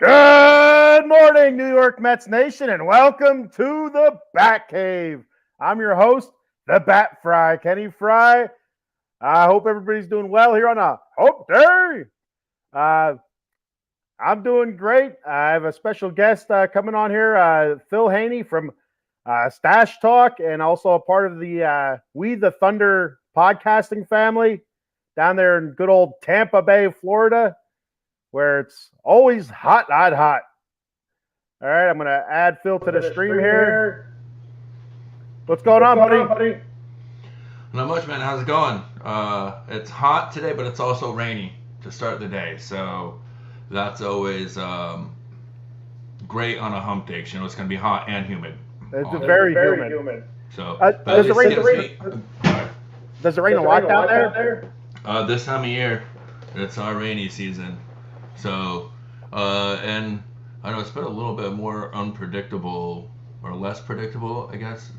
Good morning, New York Mets Nation, and welcome to the Bat Cave. I'm your host, the Bat Frie, Kenny Fry. I hope everybody's doing well here on a Hope Day. I'm doing great. I have a special guest coming on here, Phil Hanney from Stache Talk, and also a part of the We the Thunder podcasting family down there in good old Tampa Bay, Florida, where it's always hot, hot, hot. All right, I'm going to add Phil to the stream here. What's going on, buddy? Not much, man. How's it going? It's hot today, but it's also rainy to start the day. So that's always great on a hump day. You know, it's going to be hot and humid. It's very humid. So does it rain a lot down there? This time of year, it's our rainy season. So, and I know it's been a little bit more unpredictable or less predictable, I guess,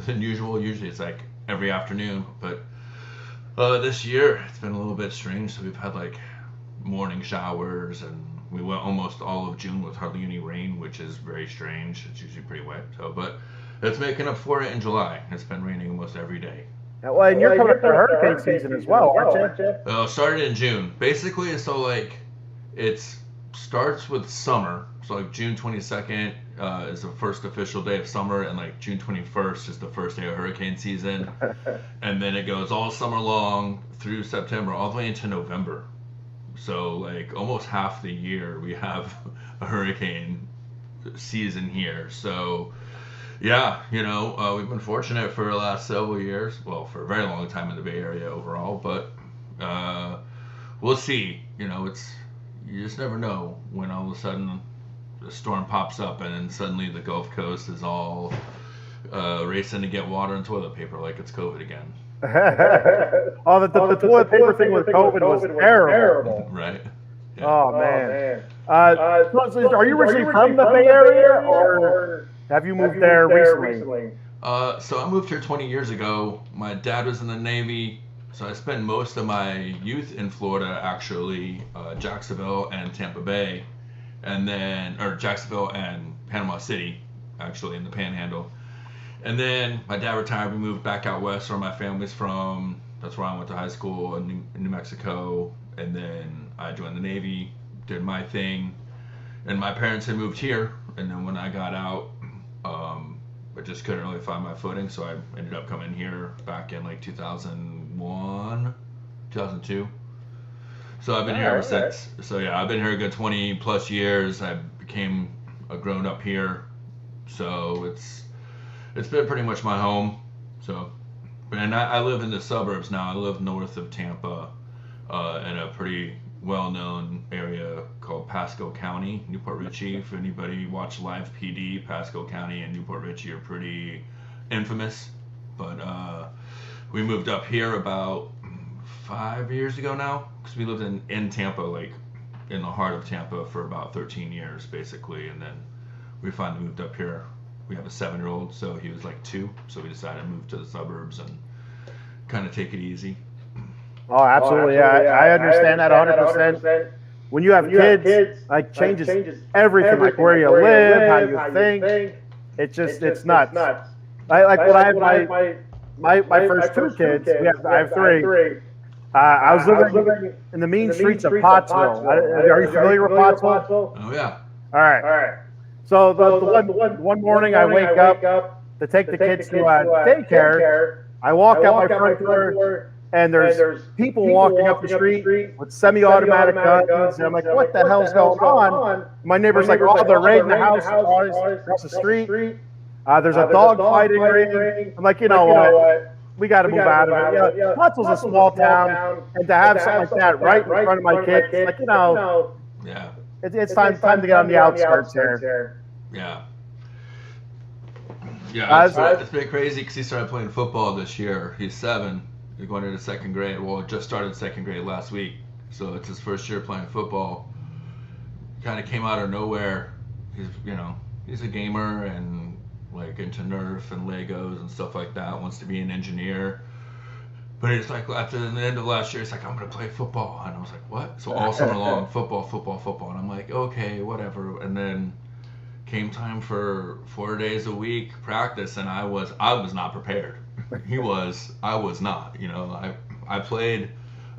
than usual. Usually it's like every afternoon, but this year it's been a little bit strange. So we've had like morning showers, and we went almost all of June with hardly any rain, which is very strange. It's usually pretty wet. So, but it's making up for it in July. It's been raining almost every day. Well, and you're coming up to hurricane season as well, aren't you? It started in June. Basically, so like it starts with summer. So like June 22nd is the first official day of summer, and like June 21st is the first day of hurricane season. And then it goes all summer long through September, all the way into November. So like almost half the year we have a hurricane season here. So yeah, you know, we've been fortunate for the last several years. Well, for a very long time in the Bay Area overall, but we'll see. You know, you just never know when all of a sudden the storm pops up and then suddenly the Gulf Coast is all racing to get water and toilet paper like it's COVID again. The toilet paper thing with COVID was terrible. Right. Yeah. Oh, man. Are you originally from the Bay Area, or have you moved there recently? So I moved here 20 years ago. My dad was in the Navy, so I spent most of my youth in Florida, actually, Jacksonville and Tampa Bay, or Jacksonville and Panama City, actually, in the Panhandle. And then my dad retired. We moved back out west, where my family's from. That's where I went to high school in New Mexico. And then I joined the Navy, did my thing. And my parents had moved here. And then when I got out, I just couldn't really find my footing. So I ended up coming here back in like 2001, 2002. So I've been here ever since. So yeah, I've been here a good 20 plus years. I became a grown up here. So it's been pretty much my home. So, and I live in the suburbs now. I live north of Tampa, in a pretty well-known area called Pasco County, Newport Richey. If anybody watched Live PD, Pasco County and Newport Richey are pretty infamous. But we moved up here about 5 years ago now, because we lived in Tampa, like in the heart of Tampa, for about 13 years basically, and then we finally moved up here. We have a 7-year-old, so he was like 2, so we decided to move to the suburbs and kind of take it easy. Oh, absolutely. Yeah, I understand that 100%. When you have kids, like changes everything, like where you live, how you think. It's nuts. Like when I have my first 2 kids, I have 3. I was living in the mean streets of Pottsville. Are you familiar with Pottsville? Oh yeah. All right. So the one morning I wake up to take the kids to daycare. I walk out my front door, and there's people walking up the street with semi-automatic guns, and I'm like, what the hell's going on? My neighbor's like, oh, they're raiding the house across the street. There's a dog fighting ring. I'm like, you know what? We got to move out of it. You know, Pottsville's a small town, and to have something like that right in front of my kids, like, you know, yeah. It's time to get on the outskirts here. Yeah. Yeah, it's been crazy because he started playing football this year. He's 7. He's going into 2nd grade. Well, just started 2nd grade last week. So it's his first year playing football. Kind of came out of nowhere. He's a gamer and like into Nerf and Legos and stuff like that. Wants to be an engineer. But it's like at the end of last year, it's like, I'm gonna play football, and I was like, what? So all summer long, football, football, football, and I'm like, okay, whatever. And then came time for 4 days a week practice, and I was not prepared. I was not. I played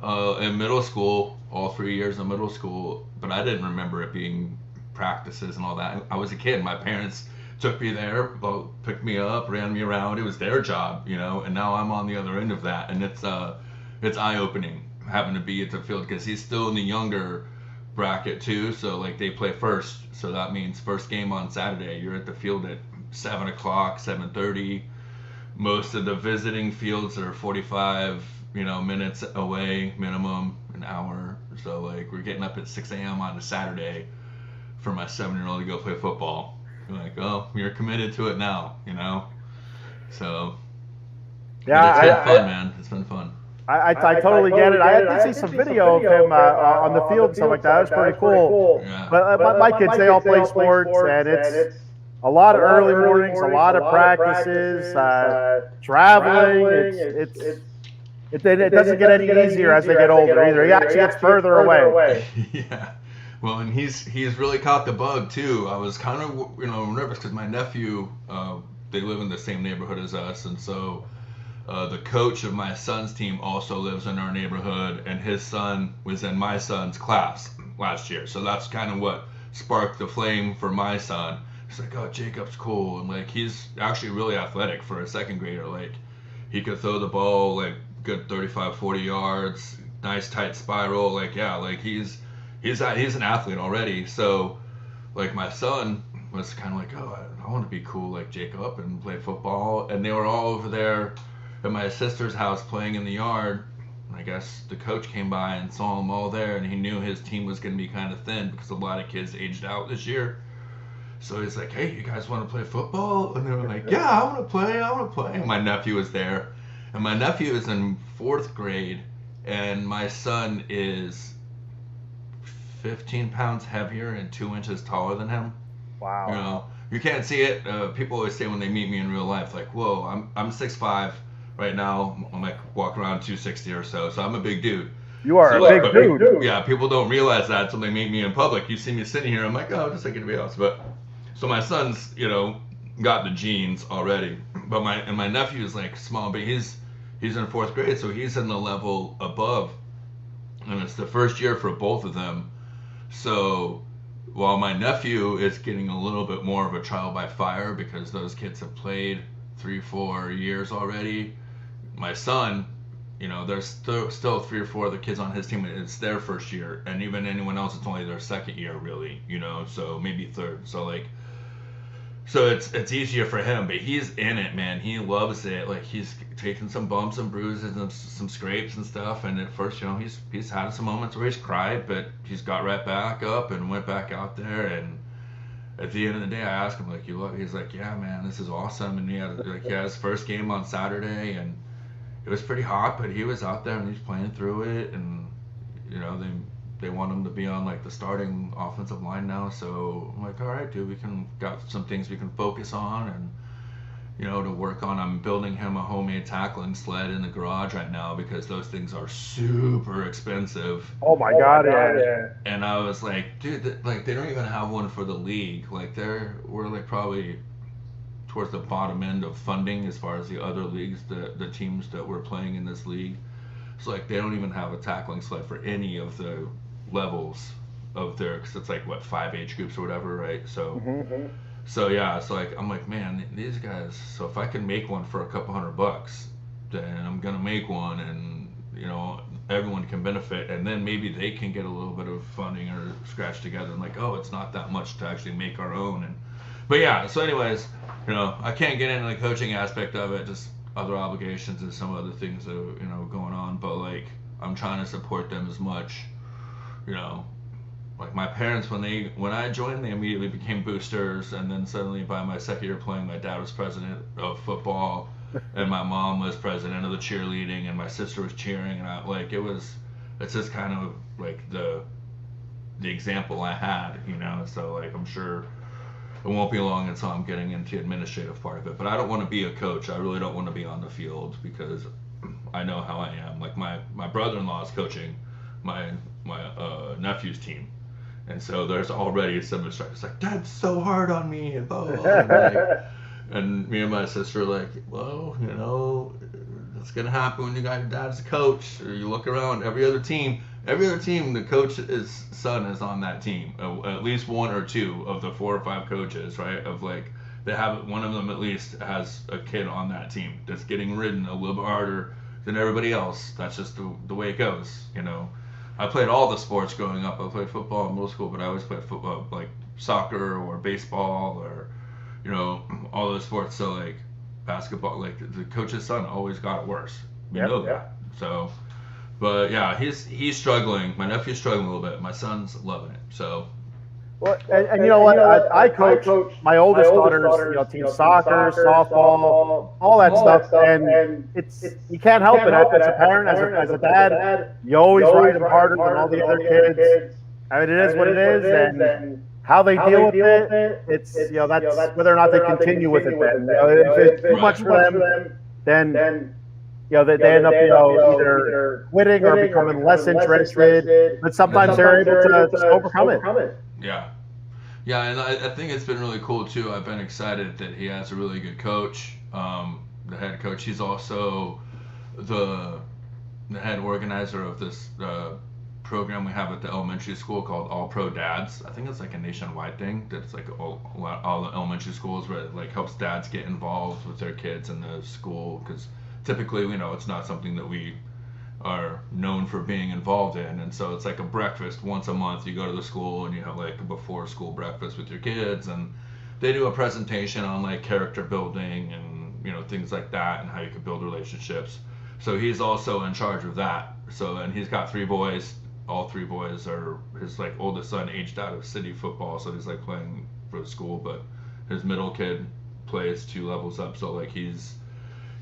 in middle school, all 3 years of middle school, but I didn't remember it being practices and all that. I was a kid. My parents took me there, picked me up, ran me around. It was their job, and now I'm on the other end of that, and it's eye opening having to be at the field because he's still in the younger bracket too. So like they play first, so that means first game on Saturday. You're at the field at 7 o'clock, 7:30. Most of the visiting fields are 45 minutes away, minimum an hour. So like we're getting up at 6 a.m. on a Saturday for my 7-year-old to go play football. I'm like, oh, you're committed to it now, So Yeah, but it's been fun, man. It's been fun. I totally get it. I did see some video of him on the field and stuff like that. That was pretty cool. Yeah. But my kids, they all play sports, and it's a lot of early mornings, a lot of practices, traveling. It doesn't get any easier as they get older either. He actually gets further away. Yeah. Well, and he's really caught the bug too. I was kind of nervous because my nephew, they live in the same neighborhood as us, and so the coach of my son's team also lives in our neighborhood, and his son was in my son's class last year. So that's kind of what sparked the flame for my son. He's like, oh, Jacob's cool, and like he's actually really athletic for a second grader. Like he could throw the ball like good 35, 40 yards, nice tight spiral. Like yeah, like he's an athlete already. So like my son was kind of like, oh, I want to be cool like Jacob and play football. And they were all over there at my sister's house playing in the yard. I guess the coach came by and saw them all there, and he knew his team was going to be kind of thin because a lot of kids aged out this year. So he's like, hey, you guys want to play football? And they were like, yeah, I want to play. And my nephew was there. And my nephew is in 4th grade, and my son is 15 pounds heavier and 2 inches taller than him. Wow. You can't see it. People always say when they meet me in real life, like, whoa, I'm 6'5". Right now, I'm like walk around 260 or so I'm a big dude. You are a big dude. Yeah, people don't realize that until they meet me in public. You see me sitting here, I'm like, oh, just like anybody else. But so my son's, got the genes already. But my nephew is like small, but he's in 4th grade, so he's in the level above, and it's the first year for both of them. So while my nephew is getting a little bit more of a trial by fire because those kids have played 3-4 years already, my son, there's still 3 or 4 other kids on his team. It's their first year, and even anyone else, it's only their second year, really. So maybe third. So it's easier for him, but he's in it, man. He loves it. Like he's taken some bumps and bruises and some scrapes and stuff. And at first, he's had some moments where he's cried, but he's got right back up and went back out there. And at the end of the day, I asked him, like, you look? He's like, yeah, man, this is awesome. And he had his first game on Saturday, and it was pretty hot, but he was out there and he's playing through it. And they want him to be on like the starting offensive line now. So I'm like, all right, dude, got some things we can focus on and to work on. I'm building him a homemade tackling sled in the garage right now because those things are super expensive. Oh my God, yeah. And I was like, dude, they don't even have one for the league. Like we're like probably towards the bottom end of funding as far as the other leagues, the teams that we're playing in this league. So like they don't even have a tackling sled for any of the levels of because it's like 5 age groups or whatever, right? So so yeah, it's like I'm like, man, these guys, so if I can make one for a couple $100, then I'm gonna make one, and everyone can benefit, and then maybe they can get a little bit of funding or scratch together and like, oh, it's not that much to actually make our own. But yeah, so anyways, I can't get into the coaching aspect of it, just other obligations and some other things that are going on, but like I'm trying to support them as much. Like my parents, when I joined, they immediately became boosters, and then suddenly by my second year playing, my dad was president of football, and my mom was president of the cheerleading, and my sister was cheering, and it's just kind of like the example I had, So like I'm sure it won't be long until I'm getting into the administrative part of it, but I don't want to be a coach. I really don't want to be on the field because I know how I am. Like my brother-in-law is coaching my nephew's team, and so there's already some instructors like, Dad's so hard on me, and blah, blah, blah. And me and my sister are like, well, that's gonna happen when you got your dad as a coach. Or you look around, every other team, the coach's son is on that team. At least one or two of the 4 or 5 coaches, right? Of like, they have one of them at least has a kid on that team that's getting ridden a little bit harder than everybody else. That's just the way it goes. I played all the sports growing up. I played football in middle school, but I always played football, like soccer or baseball or all those sports. So like basketball, like the coach's son always got it worse. You know that. So, but yeah, he's struggling. My nephew's struggling a little bit. My son's loving it. So. Well, and you know what? I coach my oldest daughter's team soccer, softball, all that stuff, and it's you can't help it. As a parent, as a dad, you always ride them harder than all the other kids. I mean, it is what it is, and how they deal with it, it's that's whether or not they continue with it. Then if it's too much for them, then they end up either quitting or becoming less interested. But sometimes they're able to overcome it. Yeah, and I think it's been really cool too. I've been excited that he has a really good coach, the head coach. He's also the head organizer of this program we have at the elementary school called All Pro Dads. I think it's like a nationwide thing that's like all the elementary schools where it like helps dads get involved with their kids in the school, because typically it's not something that we are known for being involved in. And so it's like a breakfast once a month. You go to the school and you have like a before school breakfast with your kids, and they do a presentation on like character building and things like that and how you can build relationships. So he's also in charge of that. So, and he's got 3 boys. All 3 boys are his like oldest son aged out of city football, so he's like playing for the school, but his middle kid plays 2 levels up, so like he's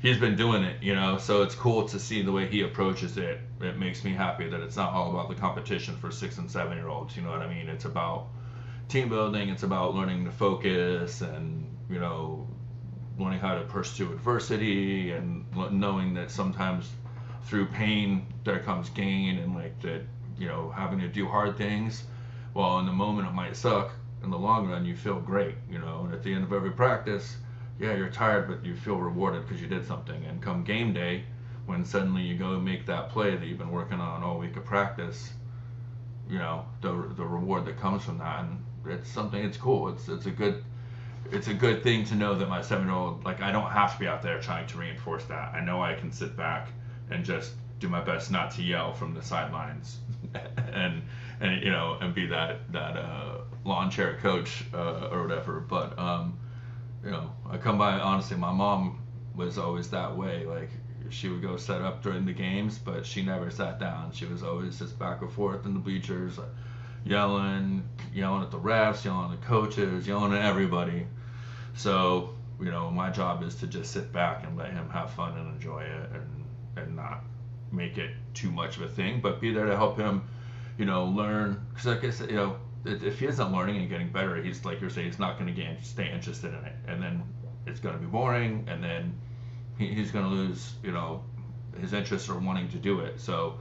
been doing it, so it's cool to see the way he approaches it. It makes me happy that it's not all about the competition for 6 and 7-year-olds, you know what I mean? It's about team building, it's about learning to focus and, learning how to pursue adversity and knowing that sometimes through pain there comes gain, and like that, having to do hard things, while in the moment it might suck, in the long run you feel great, and at the end of every practice, yeah, you're tired, but you feel rewarded because you did something. And come game day, when suddenly you go and make that play that you've been working on all week of practice, the reward that comes from that, and it's cool. It's a good thing to know that my 7-year-old, like, I don't have to be out there trying to reinforce that. I know I can sit back and just do my best not to yell from the sidelines, and be that lawn chair coach or whatever. But I come by, honestly, my mom was always that way. Like, she would go set up during the games, but she never sat down. She was always just back and forth in the bleachers, yelling at the refs, yelling at the coaches, yelling at everybody. So, my job is to just sit back and let him have fun and enjoy it, and not make it too much of a thing, but be there to help him, learn. Because like I said, if he isn't learning and getting better, he's, like you're saying, he's not going to stay interested in it, and then it's going to be boring, and then he's going to lose his interest or wanting to do it. So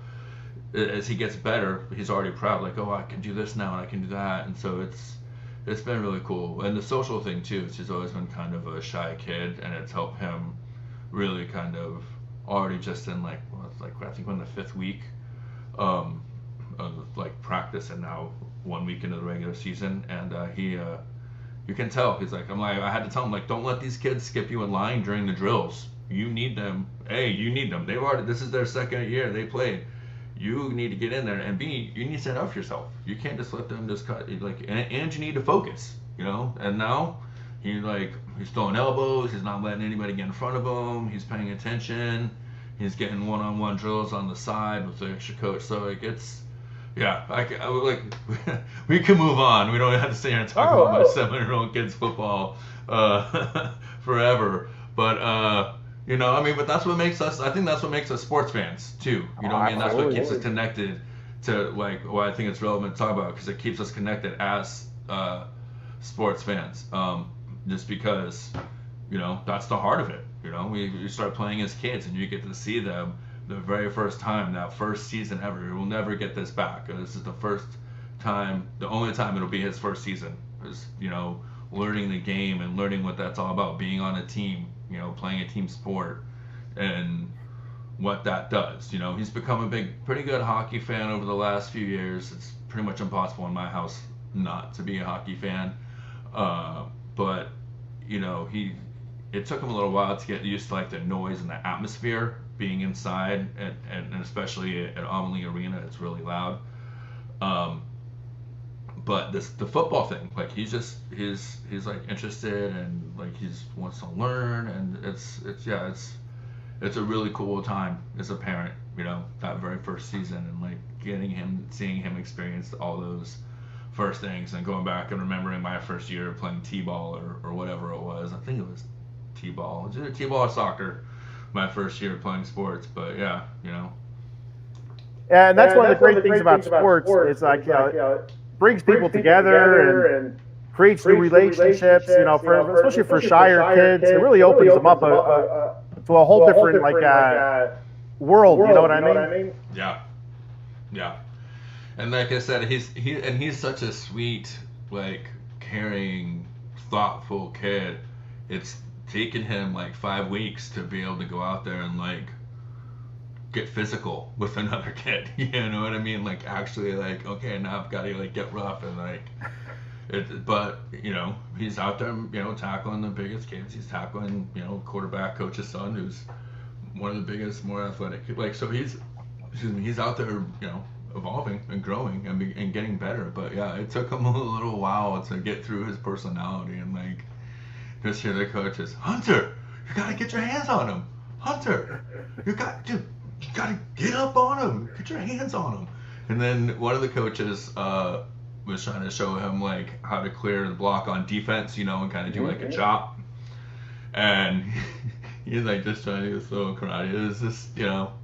as he gets better, he's already proud, like, oh, I can do this now and I can do that. And so it's been really cool. And the social thing too, he's always been kind of a shy kid, and it's helped him really kind of already just in I think we're in the 5th week of like practice, and now 1 week into the regular season, and you can tell he's like, I had to tell him, like, don't let these kids skip you in line during the drills. You need them. You need them. This is their 2nd year. They played. You need to get in there, and B, you need to stand up for yourself. You can't just let them just cut, and you need to focus, and now he's throwing elbows. He's not letting anybody get in front of him. He's paying attention. He's getting one-on-one drills on the side with the extra coach. So we can move on. We don't have to sit here and talk about my 7-year-old kid's football forever. But but that's what makes us. I think that's what makes us sports fans too. That's what keeps us connected to why I think it's relevant to talk about, because it keeps us connected as sports fans. Just because that's the heart of it. You start playing as kids, and you get to see them the very first time, that first season ever. He will never get this back. This is the first time, the only time it'll be his first season. Is, learning the game and learning what that's all about, being on a team, playing a team sport, and what that does. He's become a pretty good hockey fan over the last few years. It's pretty much impossible in my house not to be a hockey fan. But it took him a little while to get used to like the noise and the atmosphere being inside, and especially at Amalie Arena, it's really loud. But the football thing, like he's like interested, and like he's wants to learn, and it's a really cool time as a parent, that very first season, and like seeing him experience all those first things, and going back and remembering my first year playing t-ball or whatever it was. I think it was t-ball. It was either t-ball or soccer, my first year playing sports. But yeah. And that's one of the great things about sports. It's like, it brings people together and creates new relationships, especially for shyer kids. It really opens them up to a whole different world, you know what I mean? Yeah. And like I said, he's such a sweet, like, caring, thoughtful kid. It's taken him like 5 weeks to be able to go out there and like get physical with another kid. You know what I mean? Like actually, like, okay, now I've got to like get rough and like. But he's out there, tackling the biggest kids. He's tackling, quarterback coach's son, who's one of the biggest, more athletic. Like, so he's out there, evolving and growing and getting better. But yeah, it took him a little while to get through his personality, and like just hear the coaches, Hunter, you gotta get your hands on him. Hunter, you gotta get up on him. Get your hands on him. And then one of the coaches was trying to show him like how to clear the block on defense, and kind of do like a chop. And he's like just trying to do this little karate. It's just,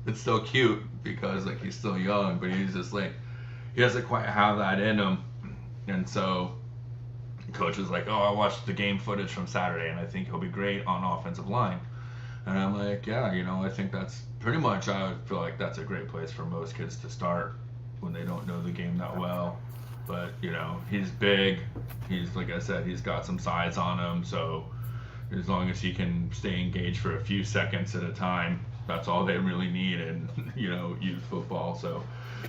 it's so cute because like he's still young, but he's just like, he doesn't quite have that in him. And so coach was like, oh, I watched the game footage from Saturday and I think he'll be great on offensive line. And I'm like, yeah, I think that's pretty much, I would feel like that's a great place for most kids to start when they don't know the game that well. But, he's big. He's, like I said, he's got some size on him. So as long as he can stay engaged for a few seconds at a time, that's all they really need in, youth football. So,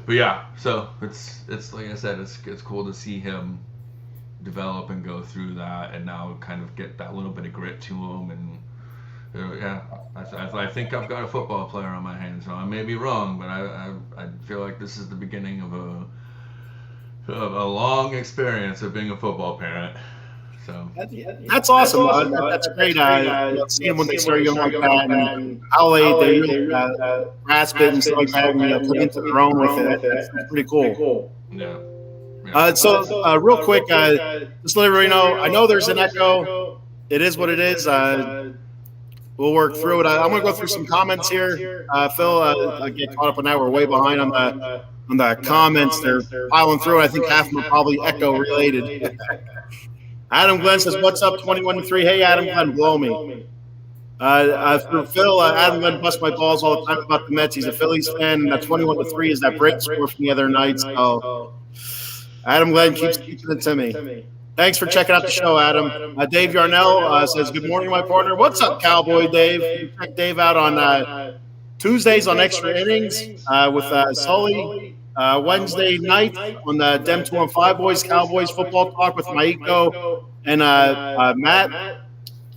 but yeah, so it's like I said, it's cool to see him develop and go through that, and now kind of get that little bit of grit to him. And yeah, I think I've got a football player on my hands. So I may be wrong, but I feel like this is the beginning of a long experience of being a football parent. So that's awesome. That's great. Seeing them when they start young like that, and how they really grasp it and stuff like that, and come into their own with it. That's pretty cool. Yeah. So real quick, just to let everybody know, I know there's an echo. It is what it is. We'll work through it. I'm going to go through some comments here. Phil, get caught up on that. We're way behind on the comments. They're piling through. I think half of them are probably echo related. Adam Glenn says, "What's up, 21-3?" Hey, Adam Glenn, blow me. For Phil, Adam Glenn busts my balls all the time about the Mets. He's a Phillies fan, and that 21-3 is that break score from the other night. So Adam Glenn keeps keeping it to me. Thanks for checking out the show, Adam. Dave Yarnell says, "Good morning, my partner." What's up, Cowboy Dave? You check Dave out on Tuesdays on Extra Innings with Sully. Wednesday night on the Dem 215 Boys Cowboys Football Talk with Maiko and Matt.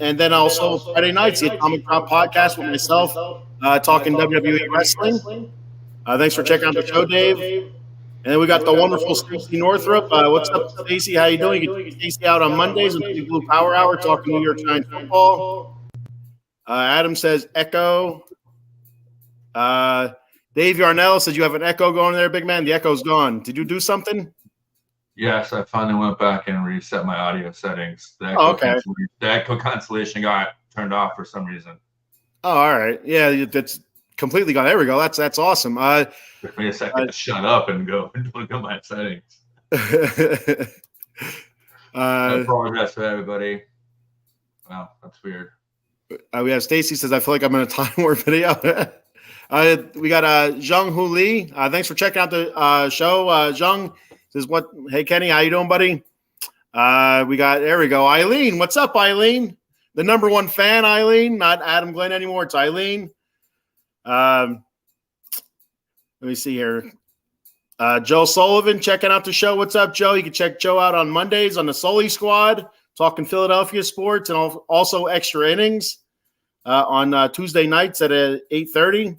And then also Friday nights, the Atomic Drop Podcast with myself talking WWE wrestling. Thanks for checking out the show, Dave. And then we got the wonderful Stacey Northrup. What's up, Stacey? How you doing? You get Stacey out on Mondays with the Blue Power Hour talking New York Giants football. Adam says echo. Dave Yarnell says you have an echo going there, big man. The echo's gone. Did you do something? Yes, I finally went back and reset my audio settings. The echo cancellation got turned off for some reason. Oh, all right. Yeah, that's completely gone. There we go. That's awesome. Took me a second to shut up and go and look at my settings. No progress for everybody. Wow, that's weird. We have Stacy says, "I feel like I'm in a Time War video." We got Zhang Hu Li. Thanks for checking out the show. Zhang says, "What? Hey Kenny, how you doing, buddy?" There we go. Eileen, what's up, Eileen? The number one fan, Eileen, not Adam Glenn anymore. It's Eileen. Let me see here. Joe Sullivan checking out the show. What's up, Joe? You can check Joe out on Mondays on the Sully Squad, talking Philadelphia sports, and also extra innings on Tuesday nights at 8:30.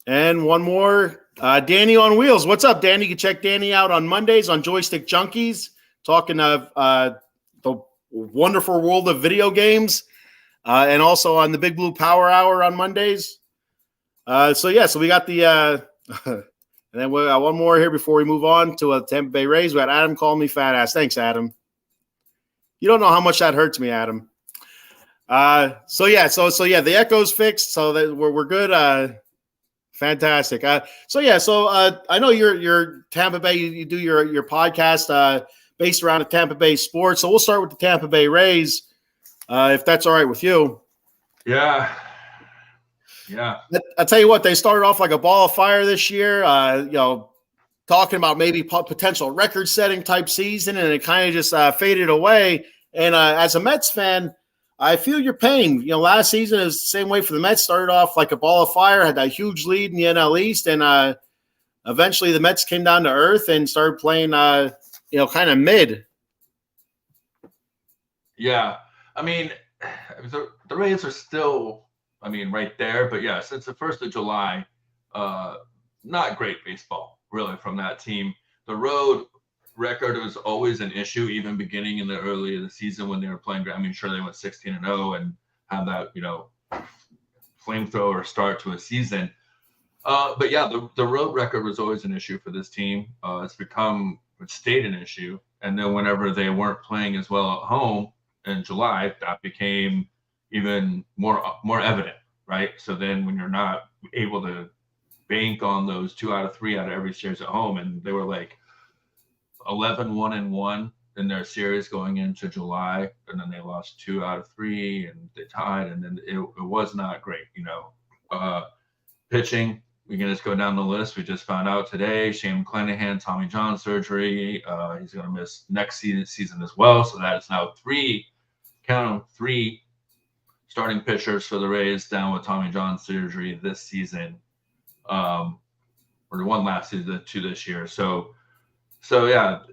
And one more. Danny on Wheels. What's up, Danny? You can check Danny out on Mondays on Joystick Junkies, talking of the wonderful world of video games, and also on the Big Blue Power Hour on Mondays. So we got the and then we got one more here before we move on to Tampa Bay Rays. We got Adam calling me fat ass. Thanks, Adam. You don't know how much that hurts me, Adam. The echo's fixed, so that we're good. Fantastic. I know you're Tampa Bay. You do your podcast based around the Tampa Bay sports. So we'll start with the Tampa Bay Rays, if that's all right with you. Yeah. I tell you what, they started off like a ball of fire this year. Talking about maybe potential record-setting type season, and it kind of just faded away. And as a Mets fan, I feel your pain. Last season is the same way for the Mets. Started off like a ball of fire, had that huge lead in the NL East, and eventually the Mets came down to earth and started playing, kind of mid. Yeah, I mean, the Rays are still, right there. But yeah, since the 1st of July, not great baseball really from that team. The road record was always an issue, even beginning in the early of the season when they were playing. Sure, they went 16-0 and had that, flamethrower start to a season. But yeah, the road record was always an issue for this team. It stayed an issue. And then whenever they weren't playing as well at home in July, that became even more evident, right? So then when you're not able to bank on those 2 out of 3 out of every series at home, and they were like 11-1-1 in their series going into July, and then they lost 2 out of 3 and they tied, and then it was not great. Pitching, we can just go down the list. We just found out today, Shane McClanahan, Tommy John surgery. He's going to miss next season as well. So that is now 3 starting pitchers for the Rays down with Tommy John surgery this season, or the one last season, 2 this year. So yeah,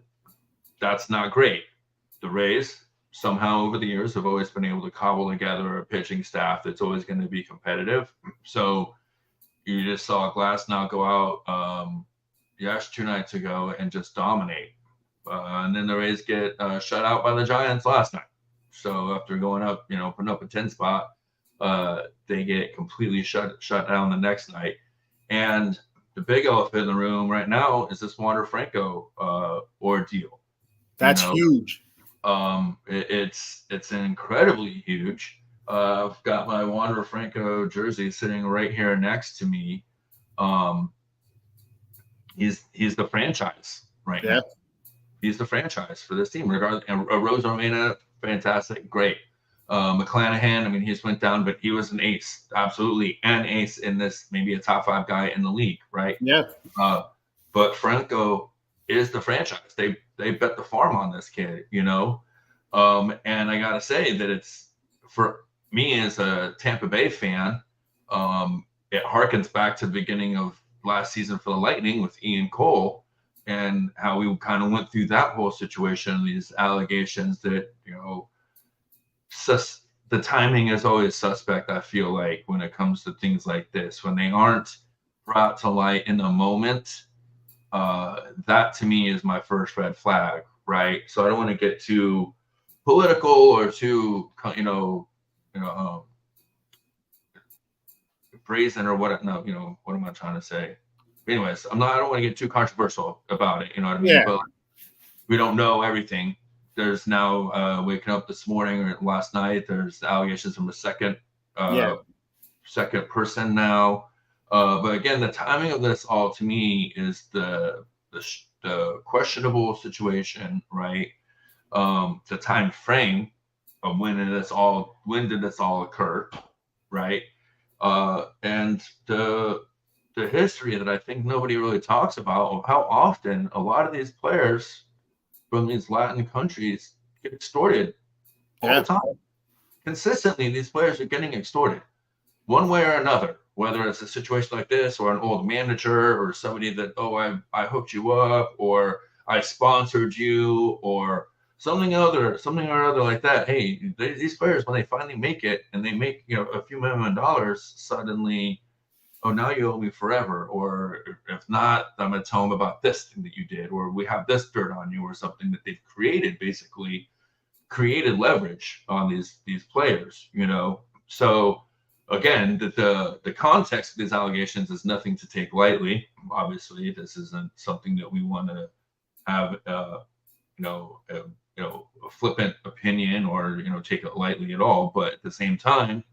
that's not great. The Rays somehow over the years have always been able to cobble together a pitching staff that's always going to be competitive. So you just saw Glasnow go out 2 nights ago and just dominate. And then the Rays get shut out by the Giants last night. So after going up, putting up a 10 spot, they get completely shut down the next night. And the big elephant in the room right now is this Wander Franco ordeal. That's huge. It's incredibly huge. I've got my Wander Franco jersey sitting right here next to me. He's the franchise right now. He's the franchise for this team. Regardless, and Rose Romana, fantastic, great. McClanahan, he's went down, but he was an ace, absolutely an ace in this, maybe a top 5 guy in the league, right? Yeah. But Franco is the franchise. They bet the farm on this kid, and I gotta say that it's, for me as a Tampa Bay fan, it harkens back to the beginning of last season for the Lightning with Ian Cole and how we kind of went through that whole situation, these allegations that, the timing is always suspect, I feel like, when it comes to things like this. When they aren't brought to light in the moment, that to me is my first red flag, right? So I don't want to get too political or too, brazen or what? No, what am I trying to say? Anyways, I don't want to get too controversial about it. You know what I mean? Yeah. But we don't know everything. There's now waking up this morning or last night, there's allegations from a second person now. But again, the timing of this all to me is the questionable situation, right? The time frame when did this all occur, right? And the history that I think nobody really talks about of how often a lot of these players from these Latin countries get extorted all the time. Consistently, these players are getting extorted one way or another, whether it's a situation like this or an old manager or somebody that, I hooked you up or I sponsored you or something or other like that. Hey, these players, when they finally make it and they make, a few $1 million, suddenly, oh, now you owe me forever. Or if not, I'm going to tell them about this thing that you did, or we have this dirt on you, or something that they've created leverage on these players, So again, the context of these allegations is nothing to take lightly. Obviously, this isn't something that we want to have, a flippant opinion or, take it lightly at all. But at the same time,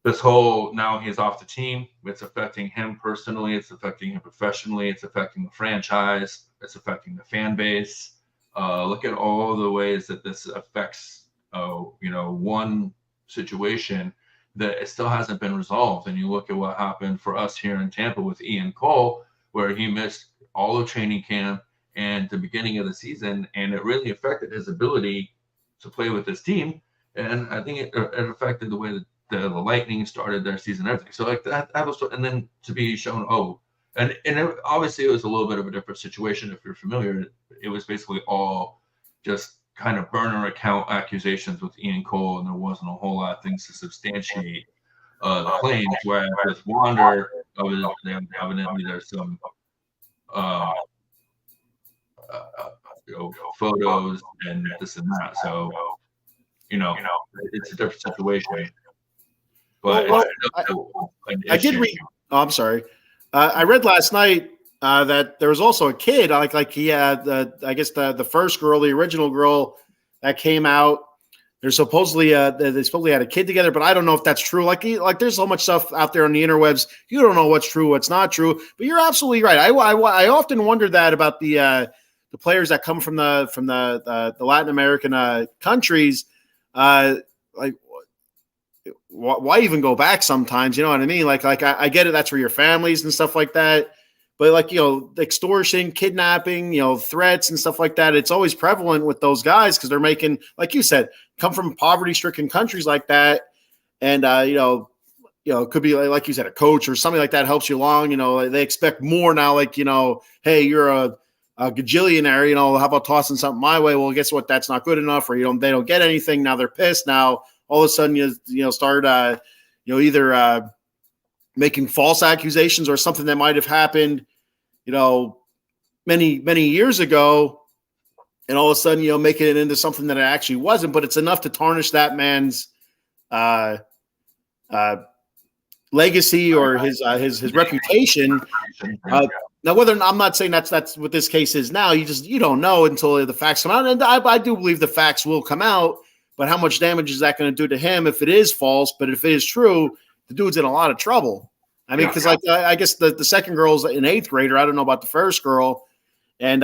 this whole, now he's off the team, it's affecting him personally, it's affecting him professionally, it's affecting the franchise, it's affecting the fan base. Look at all the ways that this affects, one situation that it still hasn't been resolved. And you look at what happened for us here in Tampa with Ian Cole, where he missed all of training camp and the beginning of the season, and it really affected his ability to play with his team. And I think it affected the way that the Lightning started their season and everything. So like that was, and then to be shown, obviously it was a little bit of a different situation. If you're familiar, it was basically all just kind of burner account accusations with Ian Cole, and there wasn't a whole lot of things to substantiate the claims. Whereas with Wander, evidently there's some photos and this and that. So it's a different situation. But I did read. Oh, I'm sorry. I read last night that there was also a kid, like he had, I guess the first girl, the original girl that came out. There's supposedly they supposedly had a kid together, but I don't know if that's true. Like there's so much stuff out there on the interwebs. You don't know what's true, what's not true. But you're absolutely right. I often wonder that about the players that come from the Latin American countries. Like, why even go back sometimes? You know what I mean? Like I get it. That's for your families and stuff like that. But like, extortion, kidnapping, threats and stuff like that. It's always prevalent with those guys because they're making, like you said, come from poverty-stricken countries like that. And, it could be like you said, a coach or something like that helps you along. They expect more now. Like, hey, you're a gajillionaire, how about tossing something my way? Well, guess what? That's not good enough. Or, they don't get anything. Now they're pissed. Now all of a sudden you start, either making false accusations or something that might have happened, many, many years ago. And all of a sudden, making it into something that it actually wasn't, but it's enough to tarnish that man's legacy or his reputation. Now, I'm not saying that's what this case is now. You don't know until the facts come out. And I do believe the facts will come out, but how much damage is that going to do to him if it is false? But if it is true, the dude's in a lot of trouble. I mean, because I guess the second girl's an eighth grader. I don't know about the first girl. And,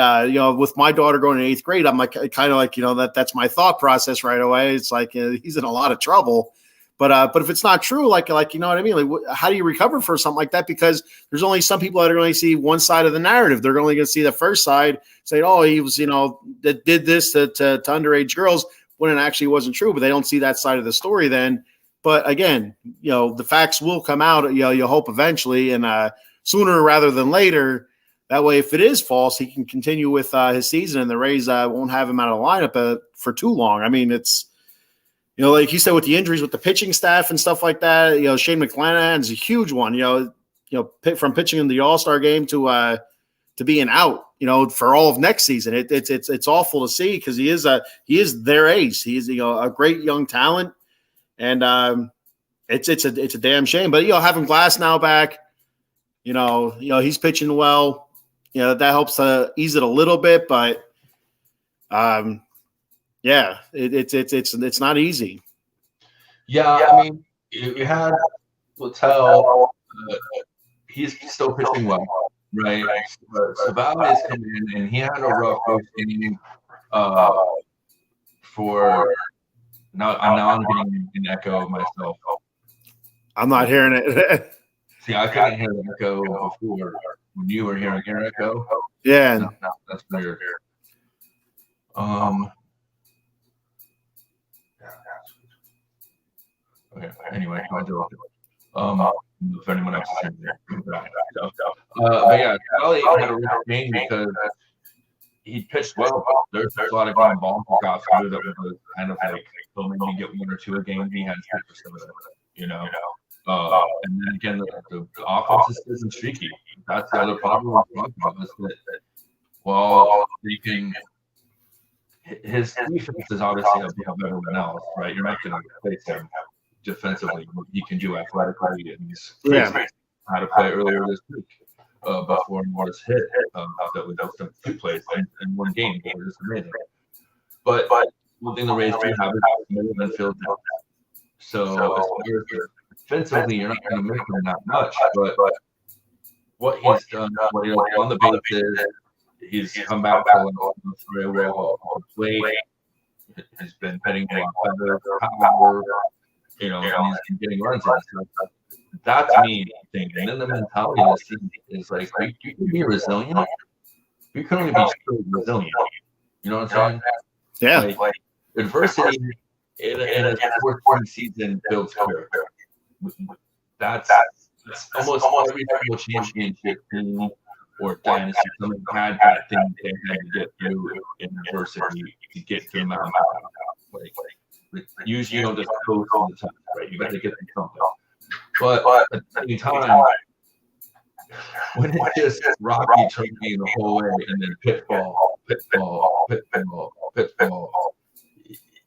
with my daughter going in eighth grade, I'm like, kind of like, that's my thought process right away. It's like, he's in a lot of trouble. But if it's not true, like, you know what I mean? Like, how do you recover for something like that? Because there's only some people that are going to see one side of the narrative. They're only going to see the first side, say, oh, he was, that did this to underage girls, when it actually wasn't true. But they don't see that side of the story then. But again, the facts will come out, you hope eventually, and sooner rather than later. That way, if it is false, he can continue with his season, and the Rays won't have him out of the lineup for too long. I mean, it's, like you said, with the injuries with the pitching staff and stuff like that, Shane McClanahan's a huge one, from pitching in the All-Star game to being out, for all of next season. It's awful to see because he is their ace. He is, a great young talent. And it's a damn shame. But having Glass now back, he's pitching well. That helps ease it a little bit. But it's not easy. Yeah, I mean, you had Littell. He's still pitching well, right? Savali's coming in, and he had a rough inning for I'm getting an echo of myself. I'm not hearing it. See, I couldn't hear the echo before when you were hearing your echo. Yeah. No, that's weird. Okay. Anyway, I do. If anyone else is hearing it. But yeah, Kelly had a real game because he pitched well. There's a lot of ground balls he got through that was kind of like he'll maybe get 1 or 2 a game. He had 6 of them, you know. And then again, the offense isn't streaky. That's the other problem we're talking about is that well, you can. His defense is obviously above everyone else, right? You're not going to replace him defensively. He can do athletically, and he's crazy how to play earlier this week before Morris hit. That was just 2 plays in 1 game. It was just amazing. But one thing the Rays do have is middle infield depth. So as far as defensively, you're not going to miss him that much. But what he's done, what he does on the bases, he's come back to very well on the plate. He's been hitting a lot better, power, you know, and he's been getting runs in. So that's me thinking. And then the mentality of this team is like, you can be resilient. You can only be so resilient. You know what I'm saying? Yeah. Like adversity in a 14th season builds character. That's almost every single championship team or dynasty. Someone had that thing they had to get through in adversity to get to the mountain. Like usually you don't just coast all the time, right? You got to get them something. But at the same time, when it's just rocky turkey the whole way and then pitfall,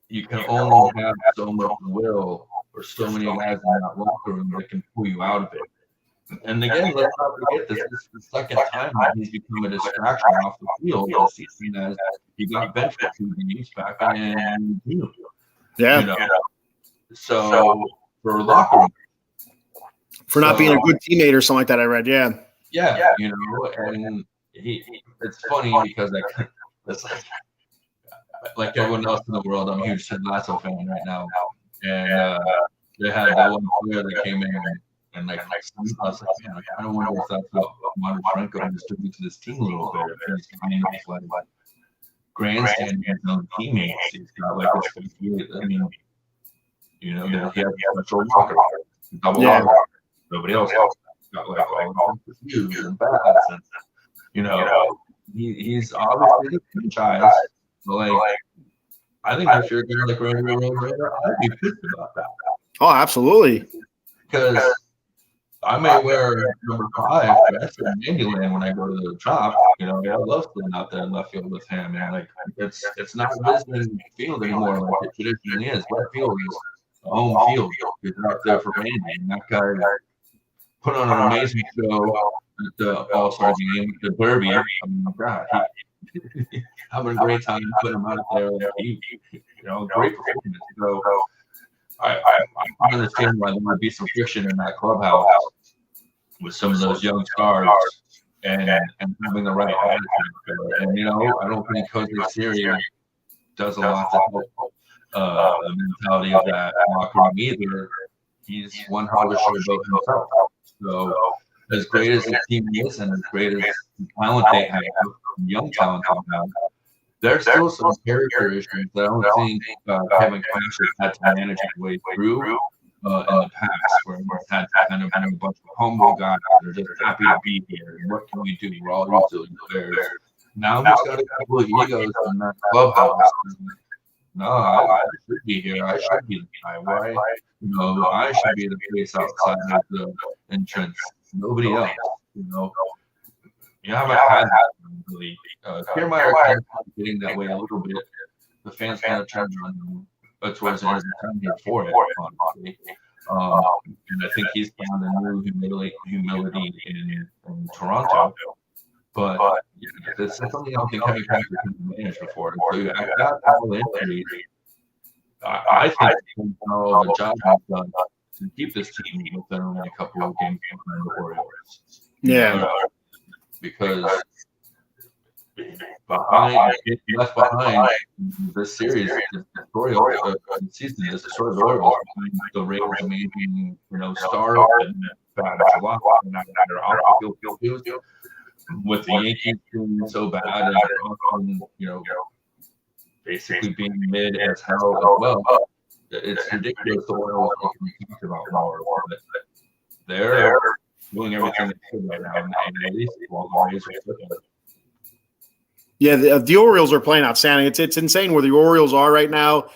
you can only have so much will or so many guys in that locker room that can pull you out of it. And again, let's not forget this is the second time that he's become a distraction off the field this season as he got benched for 2 games back in June. Yeah. You know? So for locker room. For not being a good teammate or something like that, I read. Yeah. Yeah, you know, and it's funny because it's like everyone else in the world, I'm a huge Ted Lasso fan right now. And they had that one player that came in and like I was like, man, I don't wonder if that's what Martin Franco distributed to this team a little bit. If he's kind of like grandstanding his own teammates. He's got like his I mean, you know, he has a special locker, double locker. Nobody else got like all the views and bats, and you know, he's obviously the franchise. But like, I think if you're a guy like Randy Rosarena, I'd be pissed about that. Oh, absolutely. Because I may wear number 5 dress in Candyland when I go to the Trop. You know, I love sitting out there in left field with him, and like it's not a visiting field anymore like it traditionally is. Left field is a home field. You're out there for Randy, and that guy put on an amazing show at the All-Star game, the Derby. I mean, God, he having a great time putting him out there. You know, great performance. So I understand why there might be some friction in that clubhouse with some of those young stars and having the right attitude. And, you know, I don't think Jose Siri does a lot to help the mentality of that locker room either. He's one hell of a showboat himself. So as great as the team is and as great as the talent they have, young talent they have, there's still some character issues that I don't think Kevin Cash has had to manage his way through in the past, where he's had to kind of have a bunch of humble guys that are just happy to be here. And what can we do? We're all utility players. Now he's got a couple of egos in that clubhouse. No, I should be here. I should be the guy. Why? You know, I should be the face outside of the entrance. Nobody else. You know, you haven't had that really. Kiermaier kind of getting that way a little bit. The fans kind of turned on towards the end of the time here for it, honestly. And I think he's found a new humility in Toronto. But yeah, it's something I don't think Kevin Cash can manage before. So you have that all injuries. I think all the job he's done to keep this team within only a couple of games behind the Orioles. Yeah. Because left behind this series, the story of the season is the story of the Orioles behind the Rays' amazing, start and bad July and their outfield with the Yankees doing so bad and Boston, basically being mid as hell as well. It's ridiculous the Orioles can talk about more, but they're doing everything they could right now, and at least while the Rays are looking. Yeah, the Orioles are playing outstanding. It's insane where the Orioles are right now.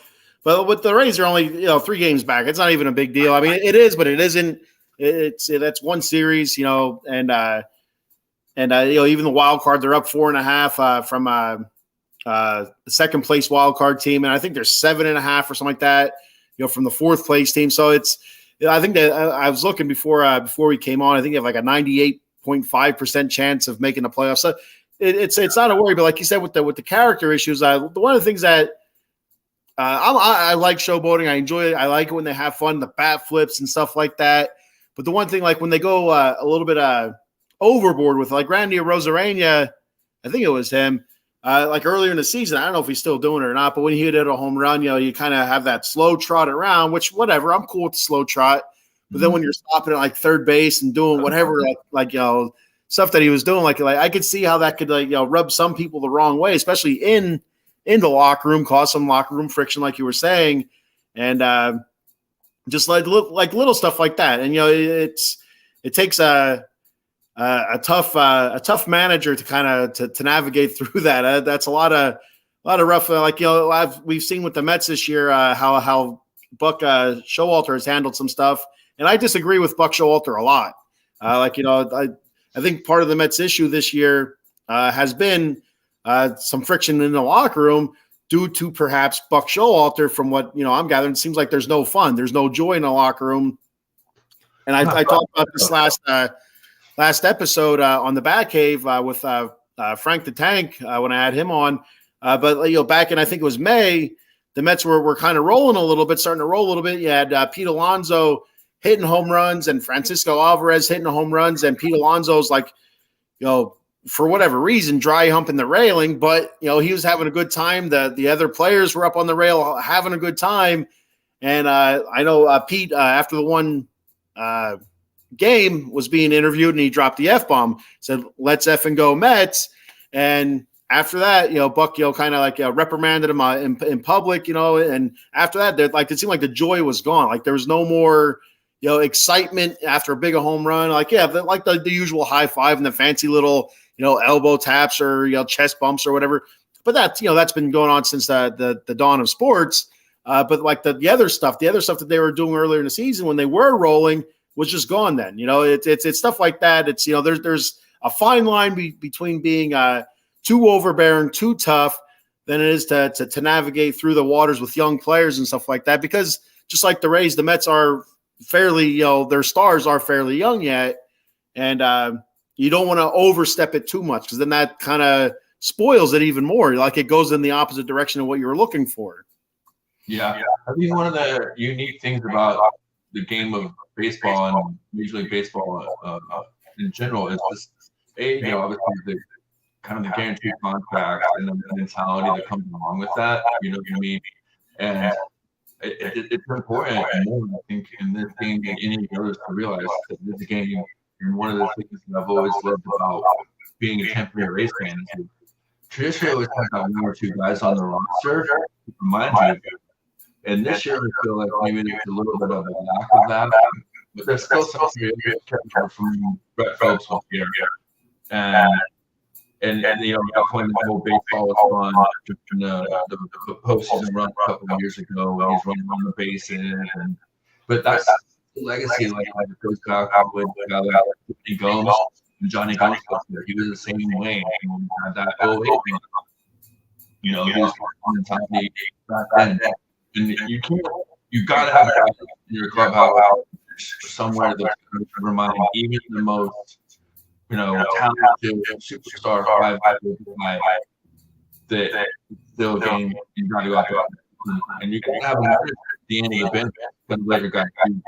But with the Rays, are only 3 games back. It's not even a big deal. I mean, it is, but it isn't. That's one series, and even the wild card, they're up 4.5 from the second place wild card team, and I think there's 7.5 or something like that, from the fourth place team. So I think that I was looking before we came on. I think they have like a 98.5% chance of making the playoffs. So it's not a worry, but like you said, with the character issues, one of the things that I like showboating. I enjoy it. I like it when they have fun, the bat flips and stuff like that. But the one thing, like when they go a little bit overboard with like Randy Arozarena, I think it was him. Like earlier in the season, I don't know if he's still doing it or not, but when he hit a home run, you kind of have that slow trot around, which whatever, I'm cool with the slow trot. But then when you're stopping at like third base and doing whatever, like stuff that he was doing, like I could see how that could rub some people the wrong way, especially in the locker room, cause some locker room friction, like you were saying, and just like little stuff like that. And it takes a tough manager to kind of to navigate through that. That's a lot of rough. We've seen with the Mets this year how Buck Showalter has handled some stuff, and I disagree with Buck Showalter a lot. I think part of the Mets issue this year has been some friction in the locker room due to perhaps Buck Showalter. From what I'm gathering, it seems like there's no fun, there's no joy in the locker room. And I talked about this last episode on the Batcave with Frank the Tank when I had him on. But back in, I think it was May, the Mets were kind of rolling a little bit, starting to roll a little bit. You had Pete Alonso hitting home runs and Francisco Alvarez hitting home runs, and Pete Alonso's for whatever reason, dry humping the railing, but he was having a good time. The other players were up on the rail having a good time. And I know Pete, after the one game, was being interviewed, and he dropped the F-bomb, said, "Let's effing go Mets." And after that, Buck, kind of reprimanded him in public, and after that, it seemed like the joy was gone. Like there was no more, excitement after a big home run. The usual high five and the fancy little, elbow taps or, chest bumps or whatever. But that's been going on since the dawn of sports. But the other stuff that they were doing earlier in the season when they were rolling was just gone then. It's stuff like that. It's, there's a fine line between being too overbearing, too tough than it is to navigate through the waters with young players and stuff like that. Because just like the Rays, the Mets are fairly, their stars are fairly young yet. And you don't want to overstep it too much, because then that kind of spoils it even more. Like it goes in the opposite direction of what you were looking for. Yeah. I think one of the unique things about the game of baseball and Major League Baseball in general is this, obviously the kind of the guaranteed contract and the mentality that comes along with that, you know what I mean? And it's important more, I think, in this game than any others to realize that this game, and one of the things that I've always loved about being a Tampa Bay Rays fan is traditionally always have about 1 or 2 guys on the roster to remind you of it. And this year, I feel like maybe there's a little bit of a lack of that, but there's still some from Brett Phillips up here. And when the whole baseball was fun, the postseason run a couple of years ago, when he's running on the bases, but that's the legacy. Like it goes back with Johnny Gomes and Johnny Gomes. He was the same way. He had that 08 run. He was mentality back then. And you got to have a guy in your clubhouse somewhere that's going to remind even the most talented superstar that still game you got to go out there. And you can have him at the end of the bench when the later guy too.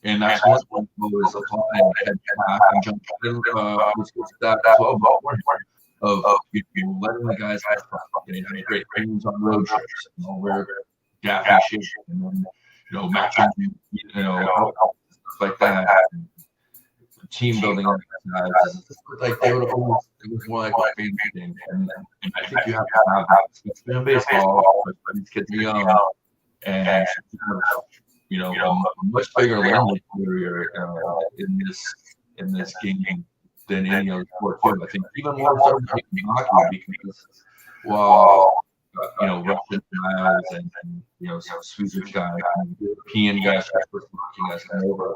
And that's one was applying head back and jump in with that as well. But of letting the guys have fun. They have great things on road trips. We're gaffy shit, and then matching, stuff like that. And team building exercises. Like it was more like a family thing, and I think you have to have that, especially in baseball. These kids are young, and a much bigger language barrier in this game than any other sport too. I think even more so in hockey, because while Russian guys and some Swedish guys and European guys, first guys come over,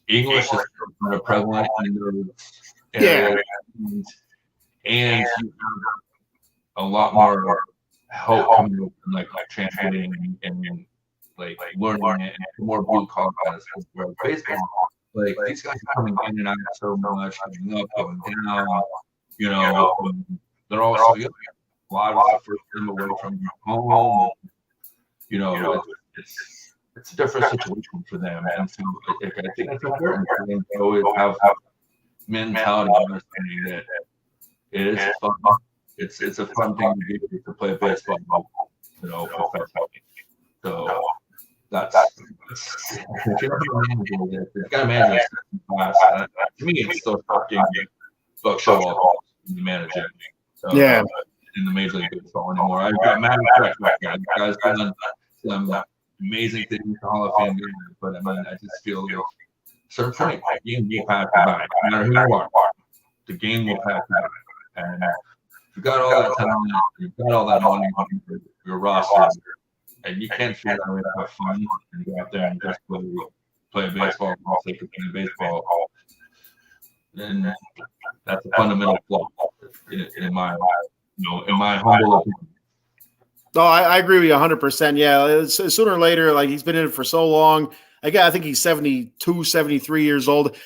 English is kind of prevalent in those areas, and you have a lot more help coming from like translating and like learning it, and more blue collar guys. Whereas baseball, like these guys are coming in and out so much, going up, going down. They're also young. A lot of us are first time away from home. It's a different situation for them, and so I think it's important for them to always have mentality of understanding that it is fun. It's a fun thing to do to play baseball, professionally. So that's if you're managing this, it's got to manage this class. To me, it's still shocking. Buck Showalter managing. So, in the Major League Baseball anymore. I've got mad respect for that guy. The guy's done some amazing things in the Hall of Fame, but I just feel like at a certain point, the game will pass you by. No matter who you are, the game will pass you by. And if you've got all that talent, you've got all that money on your roster, and you can't figure out a way to have fun and go out there and just play baseball for the sake of playing baseball, then that's a fundamental flaw in my humble opinion. No, I agree with you 100%. Yeah, sooner or later, like he's been in it for so long. Again, I think he's 72, 73 years old.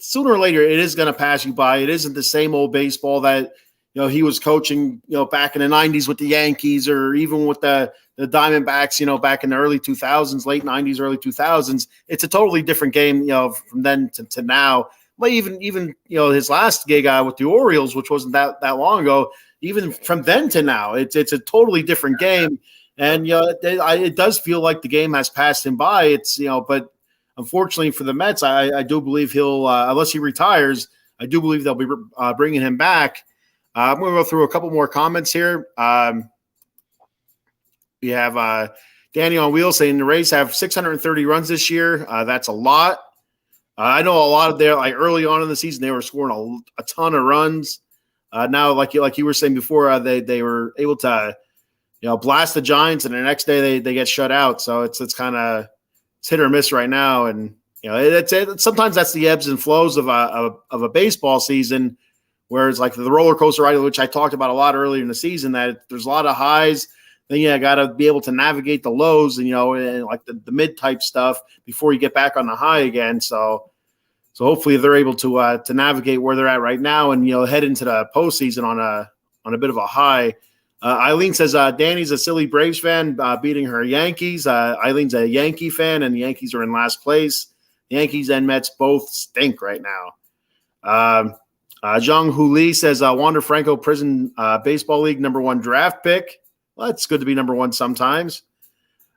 Sooner or later, it is going to pass you by. It isn't the same old baseball that he was coaching back in the 90s with the Yankees, or even with the Diamondbacks back in the early 2000s, late 90s, early 2000s. It's a totally different game from then to now. But even his last gig with the Orioles, which wasn't that long ago, even from then to now, it's a totally different game. And it does feel like the game has passed him by. It's but unfortunately for the Mets, I do believe he'll unless he retires, I do believe they'll be bringing him back. I'm going to go through a couple more comments here. We have Danny on Wheels saying the Rays have 630 runs this year. That's a lot. I know a lot of like early on in the season, they were scoring a ton of runs. Now, like you were saying before, they were able to, blast the Giants, and the next day they get shut out. So it's kind of hit or miss right now, and sometimes that's the ebbs and flows of a baseball season, where it's like the roller coaster ride, which I talked about a lot earlier in the season. That there's a lot of highs. Then you got to be able to navigate the lows and like the mid type stuff before you get back on the high again. So hopefully they're able to navigate where they're at right now and head into the postseason on a bit of a high. Eileen says Danny's a silly Braves fan beating her Yankees. Eileen's a Yankee fan, and the Yankees are in last place. The Yankees and Mets both stink right now. Zhang Hu Li says Wander Franco Prison Baseball League #1 draft pick. Well, it's good to be #1 sometimes.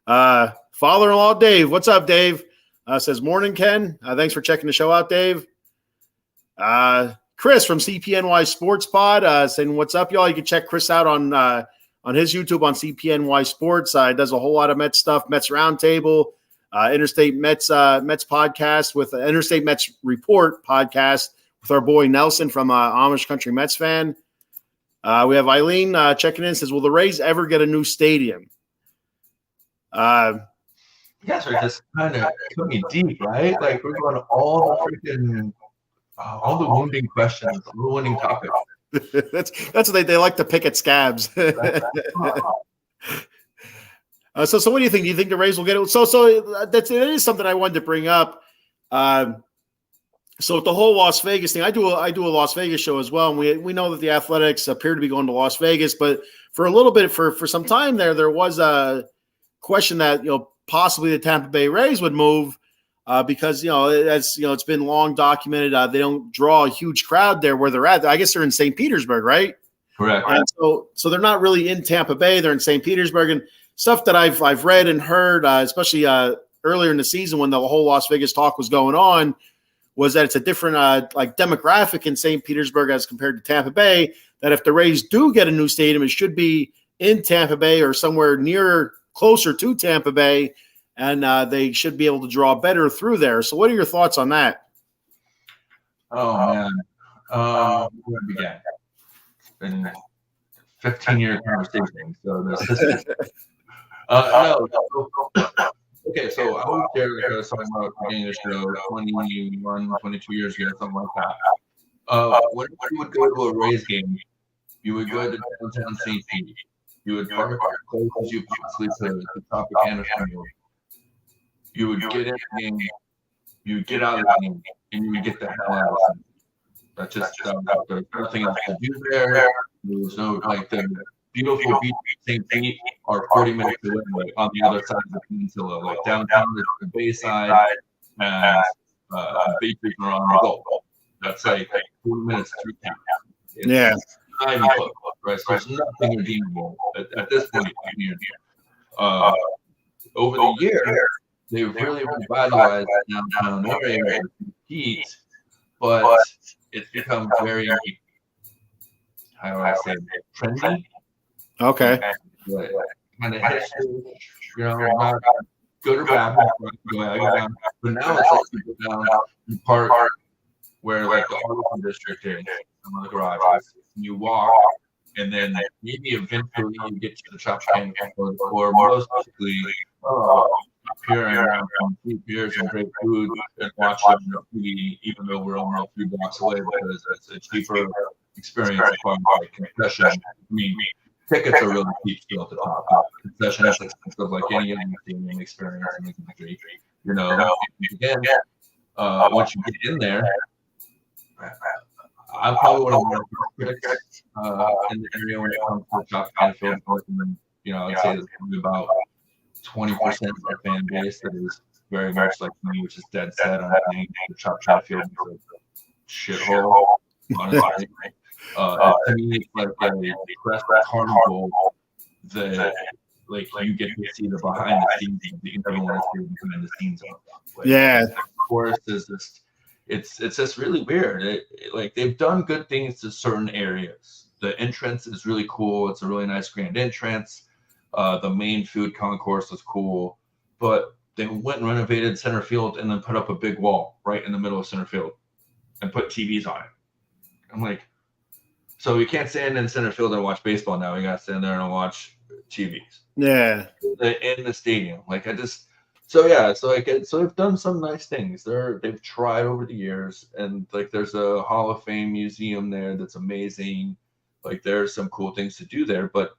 Father-in-law Dave, what's up, Dave? Says morning, Ken. Thanks for checking the show out, Dave. Chris from CPNY Sports Pod saying what's up, y'all. You can check Chris out on his YouTube on CPNY Sports. He does a whole lot of Mets stuff, Mets Roundtable, Interstate Mets podcast with Interstate Mets Report podcast with our boy Nelson from Amish Country Mets fan. We have Eileen checking in, says, will the Rays ever get a new stadium? You guys are just kind of coming deep, right? Like we're going all the wounding questions, all the wounding topics. That's what they like to pick at scabs. So what do you think? Do you think the Rays will get it? So it is something I wanted to bring up. So with the whole Las Vegas thing, I do a Las Vegas show as well, and we know that the Athletics appear to be going to Las Vegas, but for a little bit, for some time there was a question that possibly the Tampa Bay Rays would move. because as it's been long documented. They don't draw a huge crowd there where they're at. I guess they're in St. Petersburg, right? Correct. And so they're not really in Tampa Bay. They're in St. Petersburg, and stuff that I've read and heard, especially earlier in the season when the whole Las Vegas talk was going on, was that it's a different like demographic in St. Petersburg as compared to Tampa Bay. That if the Rays do get a new stadium, it should be in Tampa Bay or somewhere closer to Tampa Bay, and they should be able to draw better through there. So, what are your thoughts on that? Oh man, where to begin? It's been 15-year conversation, so this. No. Okay, so I moved there, like I was talking about beginning of the show, 21, 22 years ago, something like that. When you would go to a Rays game, you would go to downtown St. Pete. You would park as close as you possibly could to Tropicana Field. You would get in the game, you would get out of the game, and you would get the hell out of the game. That's just there's nothing else to do there. There was no the beautiful beach of St. Pete are 40 minutes away on the other side of the peninsula. Like downtown is the Bayside, and beaches are on the Gulf. That's like 40 minutes through town. Yeah. Not even close, right? So there's nothing redeemable at this point here. Over the years, they've really revitalized the downtown area with heat, but it's become very, how do I say, trendy. Okay. Kind of history, not good or bad. But now it's like you go down the park where like the Arlington district is, some of the garages. You walk, and then maybe eventually you get to the Tropicana or most likely here and around cheap beers and great food and watch it on TV, even though we're only 3 blocks away because it's a cheaper experience as far as like concession. I mean, tickets are really cheap still at the top. Concession is expensive like any other stadium experience in the country. Again, once you get in there, I'm probably one of the more critics in the area when it comes to Tropicana Field. I'd say there's probably about 20% of our fan base that is very much like me, which is dead set on playing the Tropicana Field is a shithole, honestly. To me, it's like a press carnival that like you get to see the behind the scenes that you never want to see behind the scenes of. Of course, is just it's just really weird. Like they've done good things to certain areas. The entrance is really cool. It's a really nice grand entrance. The main food concourse is cool, but they went and renovated center field and then put up a big wall right in the middle of center field and put TVs on it. I'm like, so you can't stand in center field and watch baseball now. You got to stand there and watch TVs. Yeah. In the stadium. So they've done some nice things. They've tried over the years, and like there's a Hall of Fame museum there that's amazing. Like there's some cool things to do there, but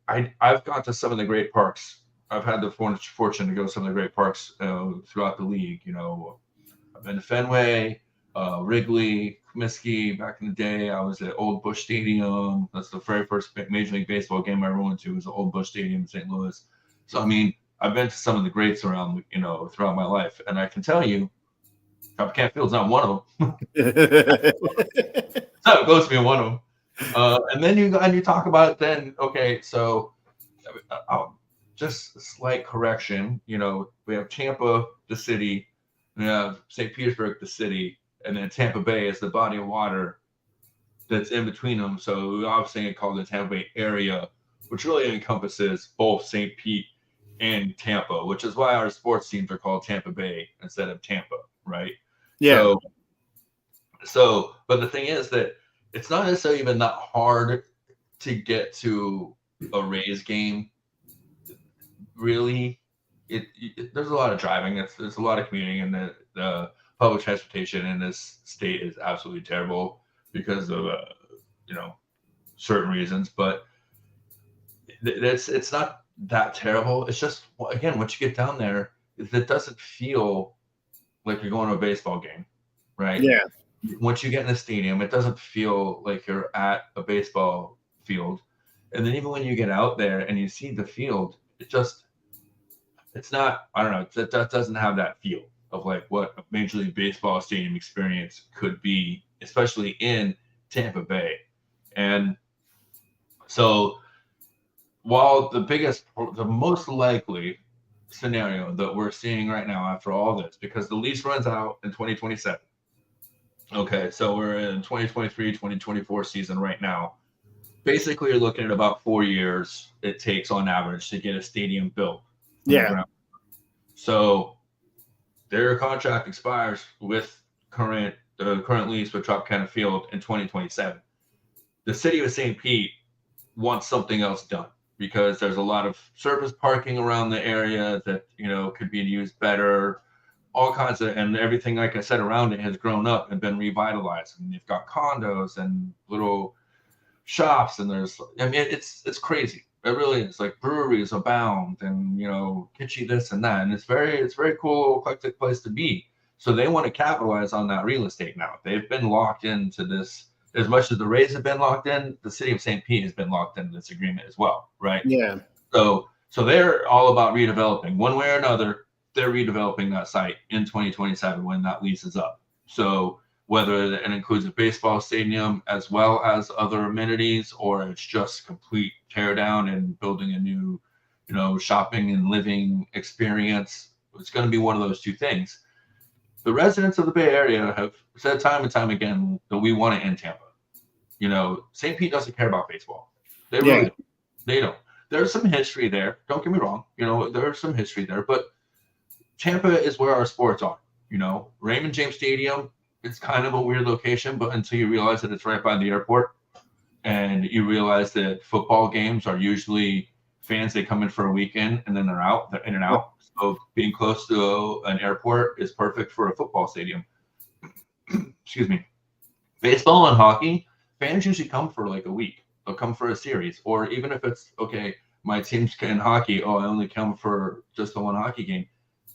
I've gone to some of the great parks. I've had the fortune to go to some of the great parks throughout the league. I've been to Fenway, Wrigley, Comiskey. Back in the day, I was at Old Busch Stadium. That's the very first Major League Baseball game I ever went to was the Old Busch Stadium in St. Louis. So, I mean, I've been to some of the greats around, throughout my life. And I can tell you, Tropicana Field's not one of them. It's not close to being one of them. And then you talk about then, okay, so just a slight correction. We have Tampa, the city. We have St. Petersburg, the city. And then Tampa Bay is the body of water that's in between them. So we obviously call the Tampa Bay area, which really encompasses both St. Pete and Tampa, which is why our sports teams are called Tampa Bay instead of Tampa, right? Yeah. So, but the thing is that it's not necessarily even that hard to get to a Rays game. Really, there's a lot of driving. There's a lot of commuting, and the public transportation in this state is absolutely terrible because of certain reasons. But it's not that terrible. It's just, again, once you get down there, it doesn't feel like you're going to a baseball game, right? Yeah. Once you get in the stadium, it doesn't feel like you're at a baseball field. And then even when you get out there and you see the field, it's not, I don't know, that doesn't have that feel of like what a Major League Baseball stadium experience could be, especially in Tampa Bay. And so while the most likely scenario that we're seeing right now after all this, because the lease runs out in 2027. Okay, so we're in 2023, 2024 season right now. Basically, you're looking at about 4 years it takes on average to get a stadium built from the ground. So their contract expires with the current lease with Tropicana Field in 2027. The city of St. Pete wants something else done because there's a lot of surface parking around the area that could be used better. All kinds of, and everything, like I said, around it has grown up and been revitalized. And they've got condos and little shops, and it's crazy. It really is. Like breweries abound, and kitschy this and that, and it's very cool, eclectic place to be. So they want to capitalize on that real estate now. They've been locked into this as much as the Rays have been locked in. The city of St. Pete has been locked into this agreement as well, right? Yeah. So they're all about redeveloping one way or another. They're redeveloping that site in 2027 when that lease is up. So whether it includes a baseball stadium as well as other amenities, or it's just complete tear down and building a new, shopping and living experience, it's going to be one of those two things. The residents of the Bay Area have said time and time again that we want it in Tampa. St. Pete doesn't care about baseball. They don't. There's some history there. Don't get me wrong. There's some history there, but Tampa is where our sports are. Raymond James Stadium, it's kind of a weird location, but until you realize that it's right by the airport, and you realize that football games are usually fans, they come in for a weekend and then they're out, they're in and out. So being close to an airport is perfect for a football stadium. Excuse me. Baseball and hockey, fans usually come for like a week. They'll come for a series, or even if it's okay, my team's in hockey. Oh, I only come for just the one hockey game.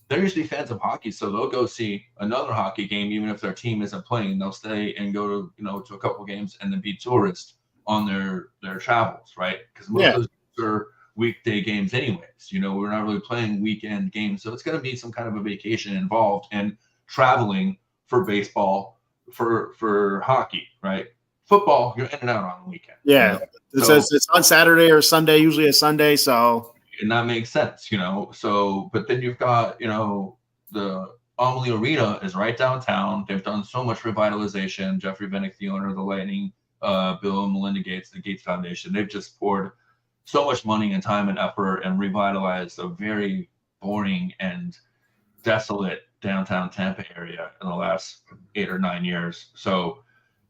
They're usually fans of hockey, so they'll go see another hockey game, even if their team isn't playing. They'll stay and go to to a couple games and then be tourists on their travels, right? Because most of those are weekday games, anyways. We're not really playing weekend games, so it's going to be some kind of a vacation involved and traveling for baseball, for hockey, right? Football, you're in and out on the weekend. Yeah, it's on Saturday or Sunday, usually a Sunday, so. And that makes sense, So, but then you've got, the Amalie Arena is right downtown. They've done so much revitalization. Jeffrey Vinnick, the owner of the Lightning, Bill and Melinda Gates, the Gates Foundation, they've just poured so much money and time and effort and revitalized a very boring and desolate downtown Tampa area in the last 8 or 9 years. So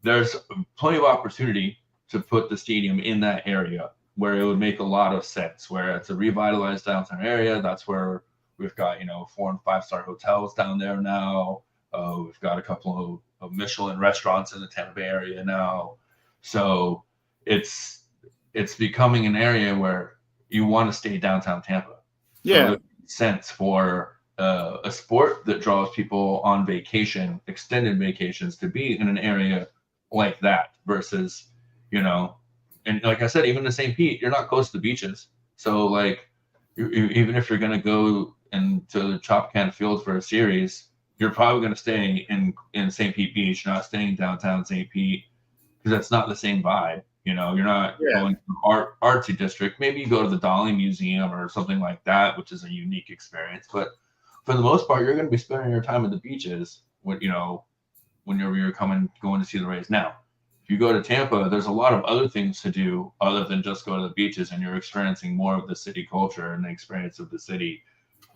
there's plenty of opportunity to put the stadium in that area where it would make a lot of sense, where it's a revitalized downtown area. That's where we've got, 4 and 5 star hotels down there now. We've got a couple of Michelin restaurants in the Tampa Bay area now. So it's becoming an area where you want to stay downtown Tampa. Yeah. So it makes sense for a sport that draws people on vacation, extended vacations, to be in an area like that versus, and like I said, even in St. Pete, you're not close to the beaches. So like, even if you're going to go into Tropicana Field for a series, you're probably going to stay in St. Pete Beach, not staying downtown St. Pete, because that's not the same vibe. You're not going to an artsy district. Maybe you go to the Dolly Museum or something like that, which is a unique experience. But for the most part, you're going to be spending your time at the beaches whenever you're going to see the Rays. Now, if you go to Tampa, there's a lot of other things to do other than just go to the beaches, and you're experiencing more of the city culture and the experience of the city,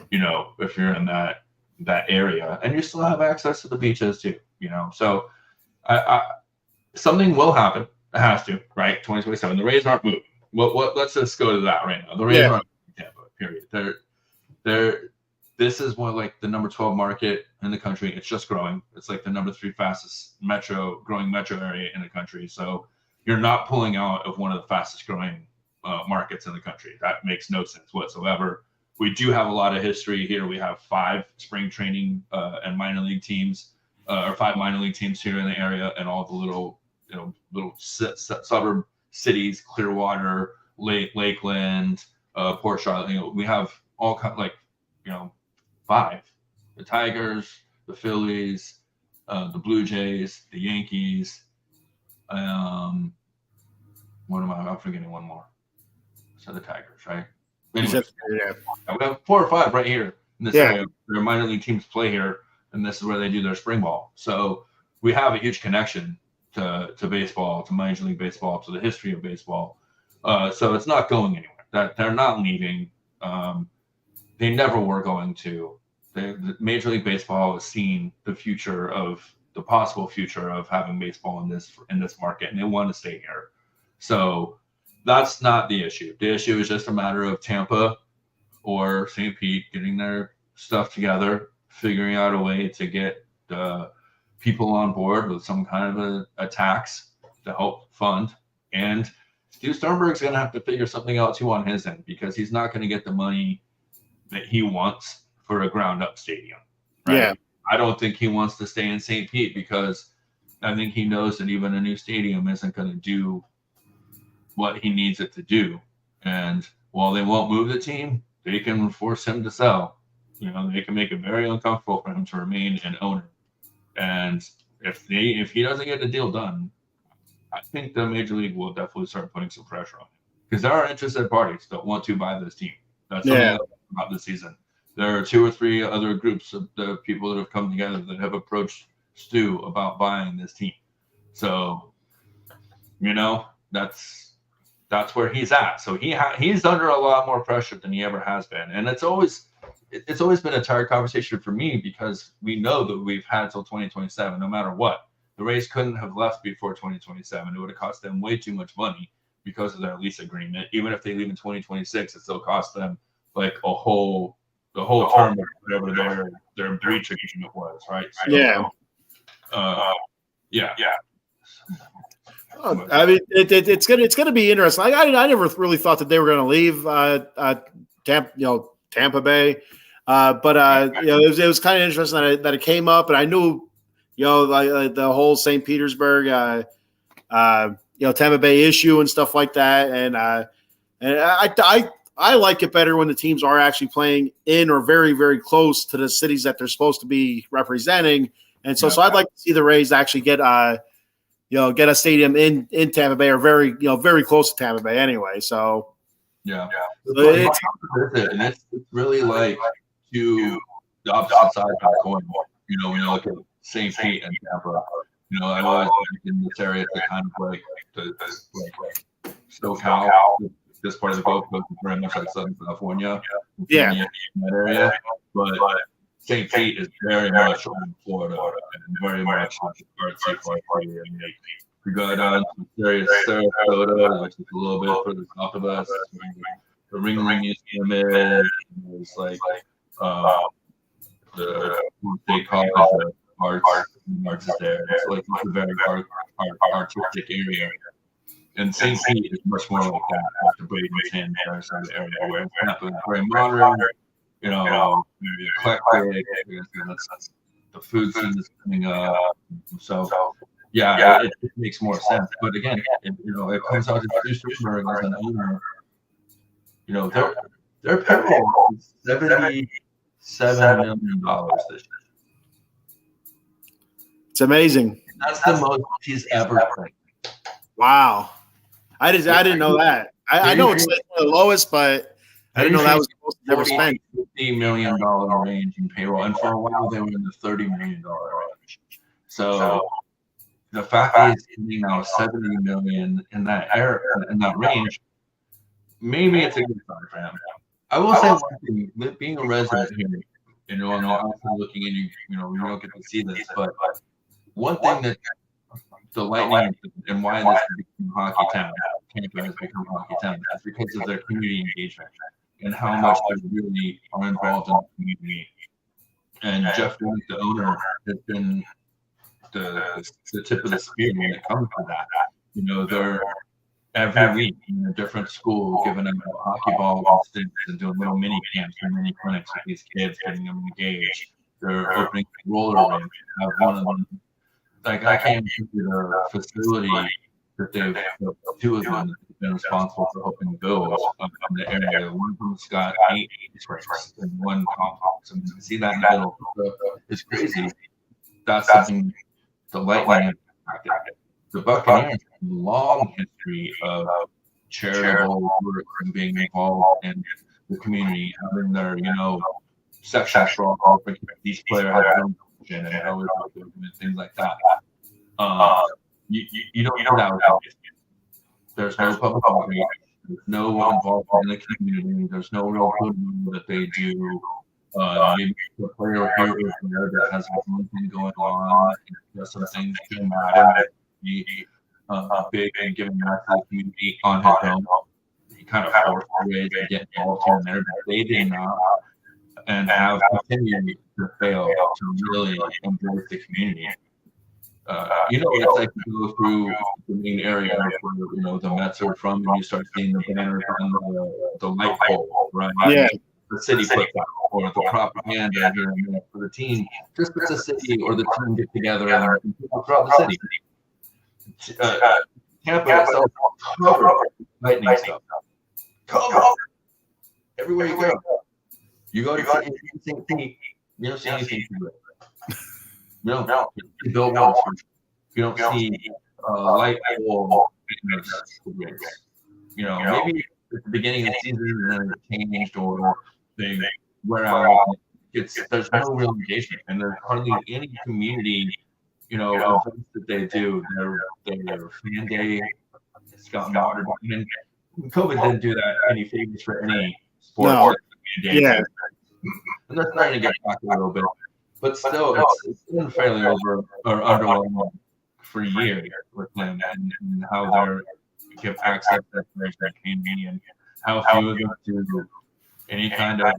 if you're in that area, and you still have access to the beaches too, So something will happen. It has to, right? 2027. The Rays aren't moving. Let's just go to that right now. The Rays aren't moving to Tampa, period. This is one like the number 12 market in the country. It's just growing. It's like the number 3 fastest growing metro area in the country. So you're not pulling out of one of the fastest growing markets in the country. That makes no sense whatsoever. We do have a lot of history here. We have 5 spring training and minor league teams, or 5 minor league teams here in the area, and all the little suburb cities, Clearwater, Lakeland, Port Charlotte. We have all 5: the Tigers, the Phillies, the Blue Jays, the Yankees. I'm forgetting one more. So the Tigers, right? Anyways, Yeah. we have 4 or 5 right here in this area. Their minor league teams play here, and this is where they do their spring ball. So we have a huge connection to baseball, to Major League Baseball, to the history of baseball. So it's not going anywhere. That they're not leaving. They never were going to. The Major League Baseball has seen the possible future of having baseball in this market, and they want to stay here. So that's not the issue. The issue is just a matter of Tampa or St. Pete getting their stuff together, figuring out a way to get people on board with some kind of a tax to help fund. And Steve Sternberg's going to have to figure something out too on his end, because he's not going to get the money that he wants for a ground up stadium. Right? Yeah. I don't think he wants to stay in St. Pete, because I think he knows that even a new stadium isn't going to do what he needs it to do. And while they won't move the team, they can force him to sell. They can make it very uncomfortable for him to remain an owner. And if he doesn't get the deal done, I think the Major League will definitely start putting some pressure on him, because there are interested parties that want to buy this team. That's something else about this season. There are 2 or 3 other groups of the people that have come together that have approached Stu about buying this team. So, that's where he's at. So he's under a lot more pressure than he ever has been, and it's always been a tired conversation for me, because we know that we've had till 2027, no matter what. The Rays couldn't have left before 2027. It would have cost them way too much money because of their lease agreement. Even if they leave in 2026, it still costs them like the whole term of whatever their breach agreement was, right? So, yeah. I mean, it's gonna be interesting. I never really thought that they were gonna leave Tampa Bay, but it was kind of interesting that it came up, and I knew like the whole St. Petersburg Tampa Bay issue and stuff like that, and I like it better when the teams are actually playing in or very, very close to the cities that they're supposed to be representing, and so I'd like to see the Rays actually get a stadium in Tampa Bay, or very close to Tampa Bay anyway. So it's really like to the opposite side of the coin. When you look at St. Pete and Tampa, I've always been in this area to kind of like the SoCal. This part of the Gulf Coast is very much like Southern California. Yeah. In that area, but St. Pete is very much on Florida, and very much artsy Florida. We go down to Sarasota, which is a little bit further south of us. The Ring Museum is. There's like the State College of Arts is there. It's like it's a very artistic area. And St. Pete is much more like that, like the Bradenton, Sarasota area, where it's not very modern, very eclectic. The food scene is coming up. So, it makes more sense. But again, it comes out to Stu Sternberg as an owner. Their payroll is $77 million this year. It's amazing. That's the most he's ever paid. Wow. I didn't know that. I know it's like the lowest, but I didn't know that was the most ever spent. $50 million range in payroll, and for a while they were in the $30 million range. So the fact that he's getting now $70 million in that range, maybe it's a good sign for him. I will say one thing: being a resident here, and also looking in, you don't get to see this, but one thing that the Lightning and why this has become hockey town, Tampa has become hockey town, is because of their community engagement and how much they really are involved in the community. And Jeff Wink, the owner, has been the tip of the spear when it comes to that. They're every week in a different school giving them hockey balls and sticks and doing little mini camps and mini clinics with these kids, getting them engaged. They're opening roller rinks. Have one of them. Like, I can't think of a facility that they've, 2 of them been responsible for opening bills in the area. One of them's got 8 springs in one complex. I mean, to see that in the middle is crazy. That's something the Lightning impacted. The Buccaneers have a long history of charitable work and being involved in the community, having their, sections for all these players have their own section and always and things like that. You don't know that with there's no public outreach, there's no involvement in the community, there's no real good that they do. Maybe a player here or there that has one thing going on, some things shouldn't matter. Be big and giving back to the community on his own. He kind of forced ways to get involved here and there, but they did not, and have continued to fail to really embrace the community. It's like you go through the main area where the Mets are from, and you start seeing the banners on the light pole, right? Yeah. The city puts out, or the propaganda here and there for the team. Just because the city or the team get together and people throughout the city. Tampa itself covered Lightning stuff. Covered everywhere you go. You go to St. Pete, you don't see anything to it. No, billboards. You don't see light pole. Maybe at the beginning of the season and then it changed or they wear out. There's no real engagement, and there's hardly any community, events that they do. Their fan day, it's gotten watered down. COVID didn't do that any favors for any sport. No. Yeah. And they're starting to get back a little bit. But still, it's been fairly underwhelming for years with them and how they give access to the community and how few of them do any kind of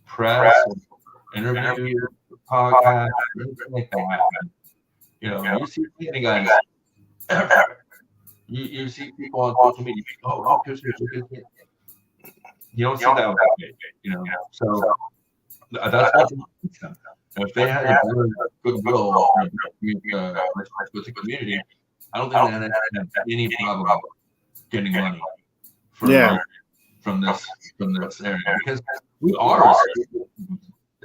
press, interview, podcast, anything like that. You see many guys everywhere. You see people on social media. Oh, here's. You don't see that with So that's what makes them. If they had a better goodwill with the community, I don't think they have any problem getting money from this area, because we are,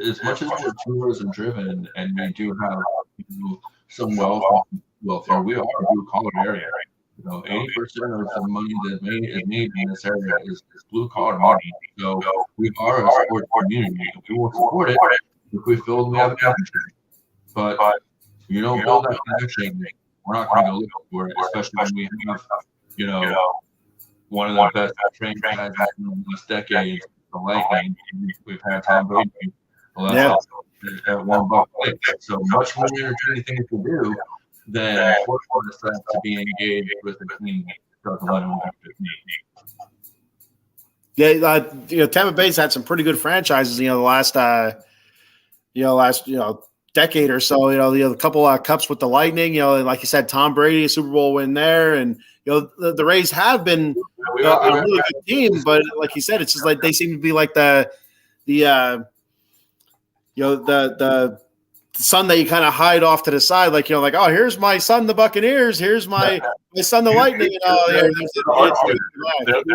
as much as we're tourism driven and we do have some wealth here, we are a blue collar area. 80% of the money that is made in this area is blue collar money. So we are a sports community. We will support it if we feel we have a connection. But if you don't build that connection, we're not going to go look for it, especially when we have, one of the best franchises in the last decade, the Lightning. We've had Tom Brady at $1 play. So much more entertaining things to do than for us to be engaged with the team that doesn't let them watch with me. Yeah, Tampa Bay's had some pretty good franchises. The last decade or so. A couple of cups with the Lightning. Like you said, Tom Brady, a Super Bowl win there, and the Rays have been a really good team. But like you said, it's just like they seem to be like the son that you kind of hide off to the side, like oh, here's my son, the Buccaneers. Here's my son, the Lightning. They're the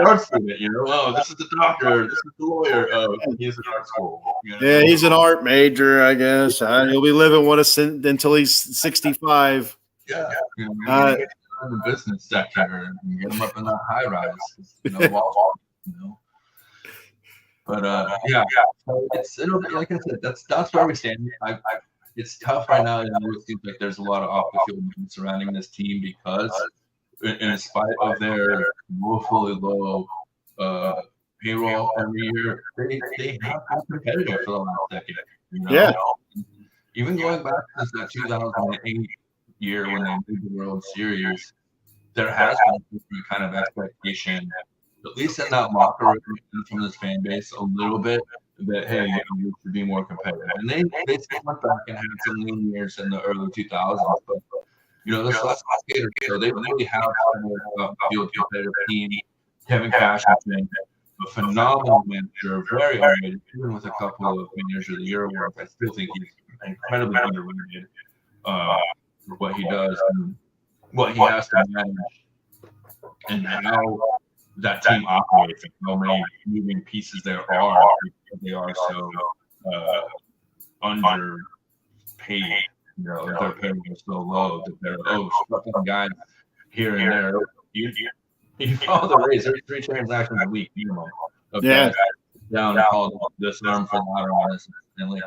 art student, Oh, this is the doctor. This is the lawyer. Oh, he's an art school. Yeah, he's an art major, I guess. He'll be living until he's 65. Yeah, in the business sector and get him up in that high rise. But so it'll be, like I said, that's where we stand. It's tough right now. It seems like there's a lot of off-the-field movement surrounding this team because, in spite of their woefully low payroll every year, they have been competitive for the last decade. Yeah. Even going back to that 2008 year when they made the World Series, there has been a different kind of expectation, at least in that locker room from this fan base, a little bit, that hey, you should be more competitive. And they went back and had some lean years in the early 2000s, but this last decade or so, they really have a field competitive team. Kevin Cash has been a phenomenal manager, very underrated, even with a couple of Manager of the Year awards. I still think he's incredibly underrated for what he does and what he has to manage and how that team operates and how many moving pieces there are because they are so underpaid. Their payroll is so low that they're stuffing guys here and there. You follow the race. There's 3 transactions a week minimum of guys down and called this arm for lateral on this, and like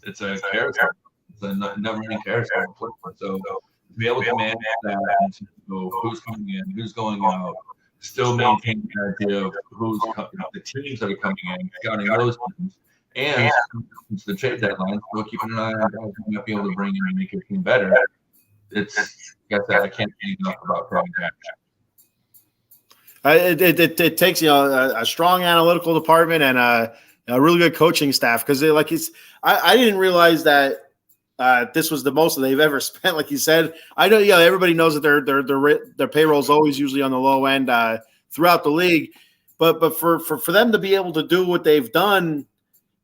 it's a carousel. It's a never-ending carousel. So to be able to manage that and to know who's coming in, who's going out, still maintain the idea of who's the teams that are coming in, scouting those teams, and since the trade deadline, still keeping an eye on guys who might be able to bring in and make your team better. It's like I said, I can't say enough about growing that. It takes a strong analytical department and a really good coaching staff because I didn't realize that this was the most that they've ever spent. Like you said, I know everybody knows that their payroll is always usually on the low end throughout the league, but for them to be able to do what they've done,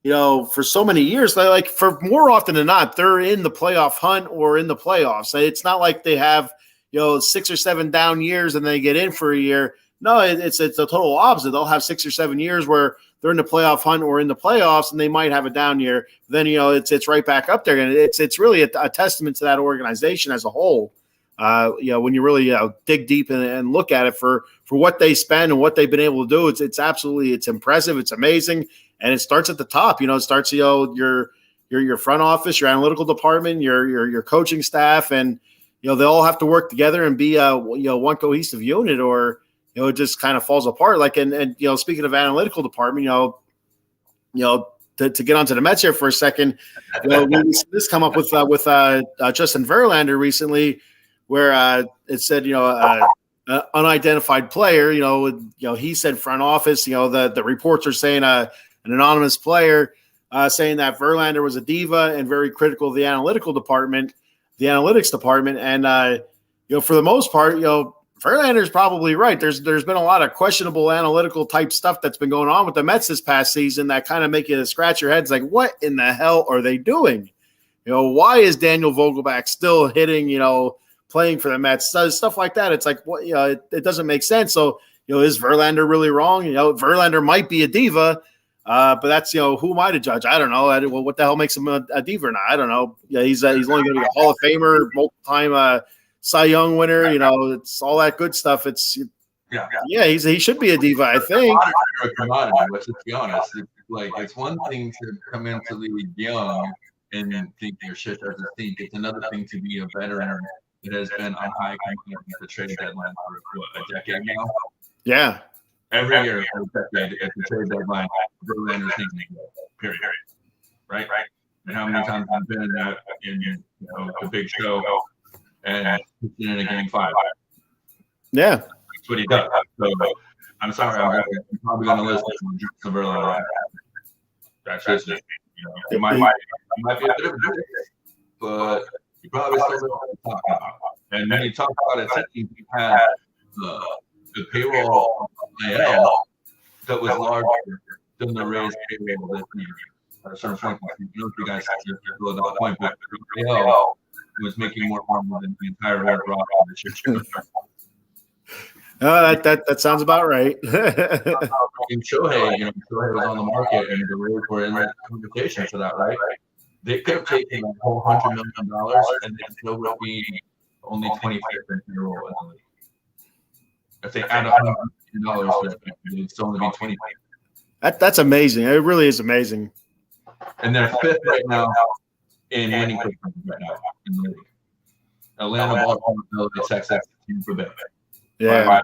for so many years, like for more often than not, they're in the playoff hunt or in the playoffs. It's not like they have 6 or 7 down years and they get in for a year. No, it's a total opposite. They'll have 6 or 7 years where they're in the playoff hunt or in the playoffs, and they might have a down year. Then it's right back up there, and it's really a testament to that organization as a whole. When you really dig deep and look at it for what they spend and what they've been able to do, it's absolutely impressive. It's amazing, and it starts at the top. It starts your front office, your analytical department, your coaching staff, and they all have to work together and be one cohesive unit, or it just kind of falls apart. Like, and speaking of analytical department, to get onto the Mets here for a second, we see this come up with Justin Verlander recently, where it said, unidentified player, he said front office, the reports are saying an anonymous player saying that Verlander was a diva and very critical of the analytics department. And, for the most part, Verlander's probably right. There's been a lot of questionable analytical type stuff that's been going on with the Mets this past season that kind of make you scratch your heads like, what in the hell are they doing? Why is Daniel Vogelbach still hitting, playing for the Mets? Stuff like that. It's like, what, it doesn't make sense. So, is Verlander really wrong? Verlander might be a diva, but that's, who am I to judge? I don't know. Well, what the hell makes him a diva or not? I don't know. He's only going to be a Hall of Famer, multiple-time Cy Young winner, it's all that good stuff. He should be a diva, I think. Let's just be honest. It's one thing to come into the league young and think your shit doesn't stink. It's another thing to be a veteran that has been on high command at the trade deadline for a decade now. Yeah. Every year at the trade deadline, Verlander's name, period. Right? And how many times I've been in that in the big show and in a game 5. Yeah. That's what he does. So I'm sorry, I'm probably going to listen to Verlander. That's just it. It might be a bit of a difference, but you probably still know what I'm talking about. And then you talk about it, you had the payroll IL that was larger than the Rays payroll this year. At a certain point, I don't know if you guys feel that point, but the IL was making more money than the entire Red Rock this year. That sounds about right. In Shohei, Shohei was on the market, and the Rays were in that conversation for that, right? They could have taken a whole $100 million, and they still would be only 25th in payroll in the league. If they add $100 million, it'd still only be 25th. That's amazing. It really is amazing. And they're 5th right now in winning percentage right now in the league. Atlanta, Baltimore, Philadelphia, Texas, Tampa Bay. Yeah.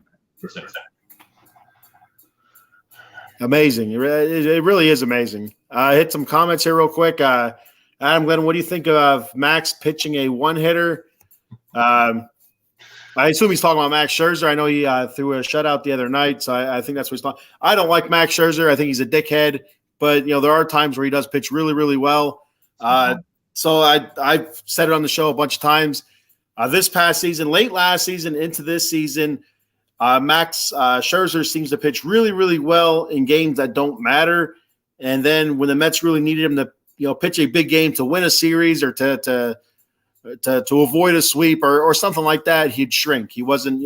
Amazing. It really is amazing. Hit some comments here real quick. Adam Glenn, what do you think of Max pitching a one-hitter? I assume he's talking about Max Scherzer. I know he threw a shutout the other night, so I think that's what he's talking. I don't like Max Scherzer. I think he's a dickhead, but there are times where he does pitch really, really well. So I've said it on the show a bunch of times. This past season, late last season into this season, Max Scherzer seems to pitch really, really well in games that don't matter. And then when the Mets really needed him to, pitch a big game to win a series or to to avoid a sweep or something like that, he'd shrink. He wasn't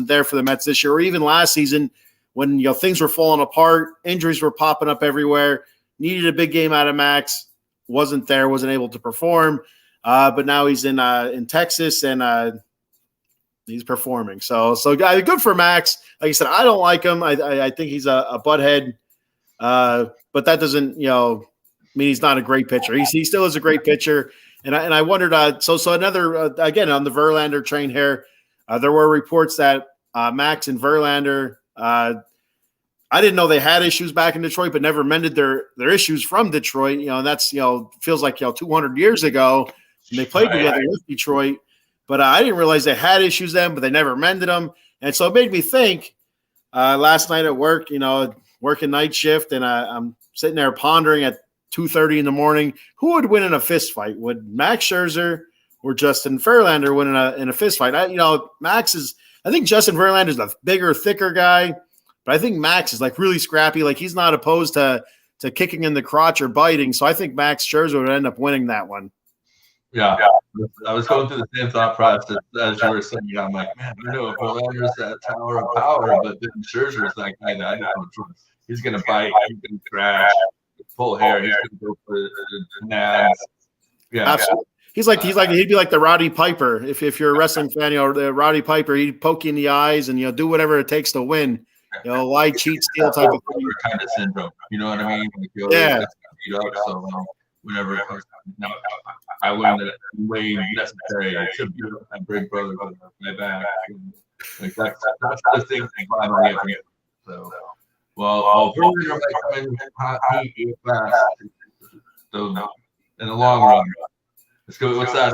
there for the Mets this year, or even last season when things were falling apart, injuries were popping up everywhere. Needed a big game out of Max, wasn't able to perform. But now he's in Texas and he's performing. So good for Max. Like I said, I don't like him. I think he's a butthead. But that doesn't mean he's not a great pitcher. He still is a great pitcher. And I wondered. So another again on the Verlander train here. There were reports that Max and Verlander. I didn't know they had issues back in Detroit, but never mended their issues from Detroit. And that's feels like 200 years ago when they played together with Detroit. But I didn't realize they had issues then, but they never mended them. And so it made me think last night at work, working night shift, and I'm sitting there pondering at 2:30 in the morning, who would win in a fist fight? Would Max Scherzer or Justin Verlander win in a fist fight? I think Justin Verlander is a bigger, thicker guy, but I think Max is like really scrappy. Like he's not opposed to kicking in the crotch or biting. So I think Max Scherzer would end up winning that one. Yeah. I was going through the same thought process as you were saying. I'm like, man, Verlander's that tower of power, but then Scherzer's that guy that I don't trust. He's going to bite, he's going to crash, full hair, he's going to go for the nads. Yeah. Absolutely. He'd be like the Roddy Piper. If you're a wrestling fan, the Roddy Piper, he'd poke you in the eyes and do whatever it takes to win. Lie, cheat, steal type of thing. Kind of syndrome. You know what I mean? Yeah. Beat up, so whenever it comes down, I learned that way necessary to beat up my big brother with my back. Like that's the thing I'm getting. So, well, Verlander might come in hot heat fast. So in the long run, let's go. What's that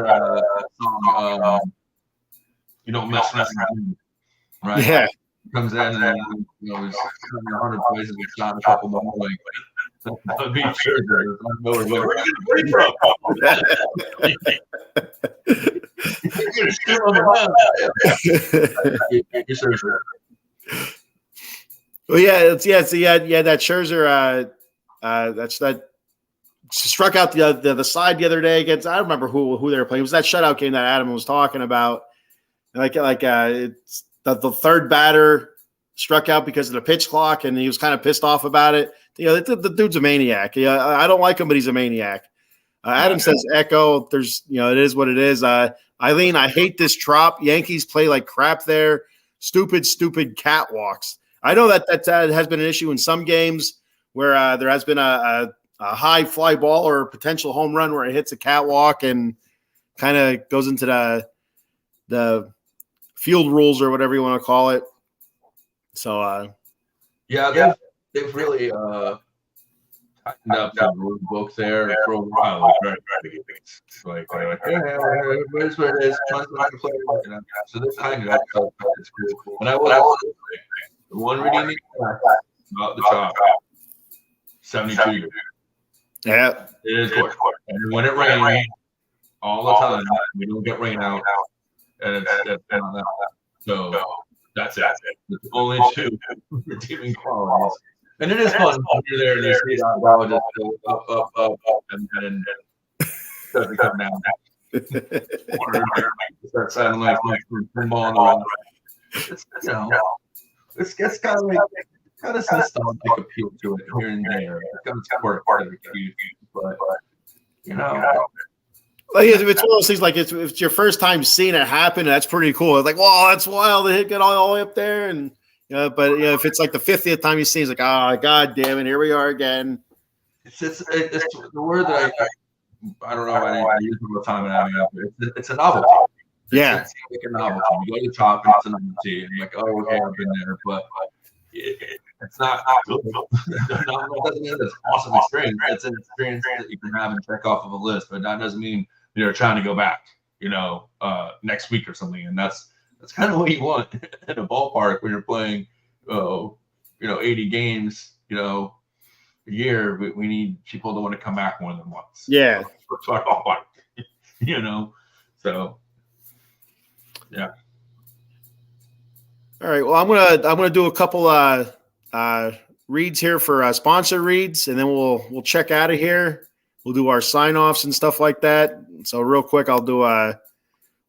song? You don't mess around, right? Yeah. He comes in and he's 100 plays and gets shot in a couple more. Like, that would be sure. Where are you going to You're going to steal on the Scherzer. Well, yeah. That Scherzer, that struck out the side the other day against. I don't remember who they were playing. It was that shutout game that Adam was talking about. It's the third batter struck out because of the pitch clock, and he was kind of pissed off about it. The dude's a maniac. I don't like him, but he's a maniac. Adam says, "Echo." There's, it is what it is. Eileen, I hate this trop. Yankees play like crap there. Stupid catwalks. I know that has been an issue in some games where there has been a high fly ball or a potential home run where it hits a catwalk and kind of goes into the field rules or whatever you want to call it. So, they've really tightened up the rule book there for a while. Like, here's where it is. So they've tightened it up. So it's cool. And I will say, the one redeeming fact about the chop, 72 years. Yeah. It is court. And when it rains all the time, we don't get rain out. And it's on that. So that's it. It's only two redeeming qualities. And it is fun when you're there and you see that ball just go up, and then start to come down. Start sounding like pinball on the run. It's kind of some nostalgic appeal to it here and there. It's got its quirk, but like it's one of those things. Like if it's your first time seeing it happen, that's pretty cool. It's like, whoa, that's wild. They get all the way up there, and but if it's like the 50th time you see, it's like, oh, god damn it, here we are again. It's the word that I don't know. I use it all the time, and it's a novelty. Yeah, it's like a novelty. You go to the top, and it's a novelty, and you're like, oh, okay, I've been there, but it's not good. That doesn't mean it's an awesome experience. It's an experience that you can have and check off of a list, but that doesn't mean you're trying to go back, next week or something. And that's kind of what you want in a ballpark when you're playing, 80 games, a year. We need people to want to come back more than once. Yeah. So yeah. All right. Well, I'm gonna do a couple reads here for sponsor reads, and then we'll check out of here. We'll do our sign offs and stuff like that. So real quick, I'll do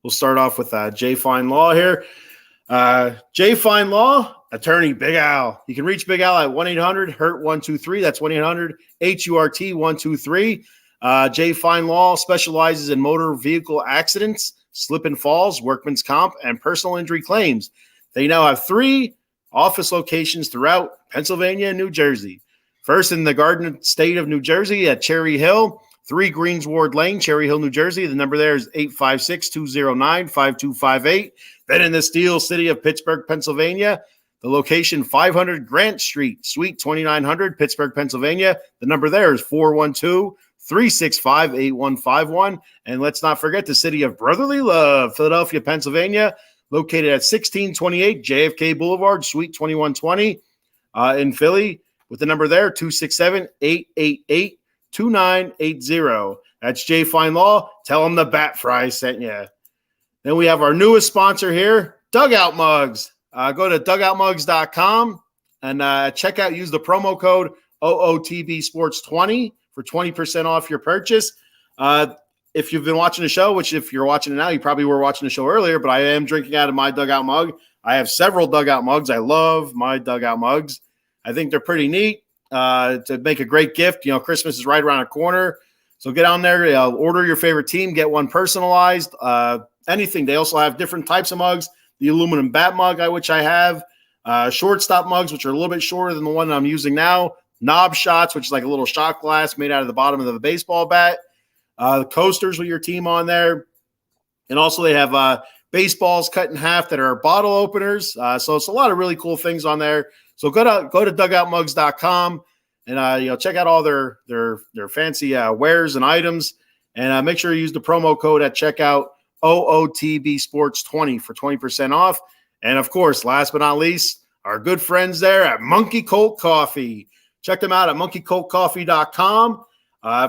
We'll start off with Jay Fine Law here. Jay Fine Law, attorney Big Al. You can reach Big Al at 1-800-HURT-123. That's 1-800-HURT-123. Jay Fine Law specializes in motor vehicle accidents, slip and falls, workman's comp, and personal injury claims. They now have 3 office locations throughout Pennsylvania and New Jersey. First in the Garden State of New Jersey at Cherry Hill, 3 Greensward Lane, Cherry Hill, New Jersey. The number there is 856-209-5258. Then in the Steel City of Pittsburgh, Pennsylvania, the location 500 Grant Street, Suite 2900, Pittsburgh, Pennsylvania. The number there is 412-365-8151. And let's not forget the city of Brotherly Love, Philadelphia, Pennsylvania, located at 1628 JFK Boulevard, Suite 2120 in Philly, with the number there, 267-888-2980. That's Jay Fine Law. Tell them the Bat Frie sent you. Then we have our newest sponsor here, Dugout Mugs. Go to dugoutmugs.com and check out, use the promo code OOTBSports20 for 20% off your purchase. If you've been watching the show, which if you're watching it now, you probably were watching the show earlier, but I am drinking out of my Dugout mug. I have several Dugout mugs. I love my Dugout mugs. I think they're pretty neat to make a great gift. You know, Christmas is right around the corner. So get on there, order your favorite team, get one personalized, anything. They also have different types of mugs. The aluminum bat mug, which I have, shortstop mugs, which are a little bit shorter than the one I'm using now, knob shots, which is like a little shot glass made out of the bottom of the baseball bat, the coasters with your team on there. And also they have baseballs cut in half that are bottle openers. So it's a lot of really cool things on there. So go to dugoutmugs.com and check out all their fancy wares and items, and make sure you use the promo code at checkout, OOTB Sports 20 for 20% off. And of course, last but not least, our good friends there at Monkey Colt Coffee. Check them out at monkeycoltcoffee.com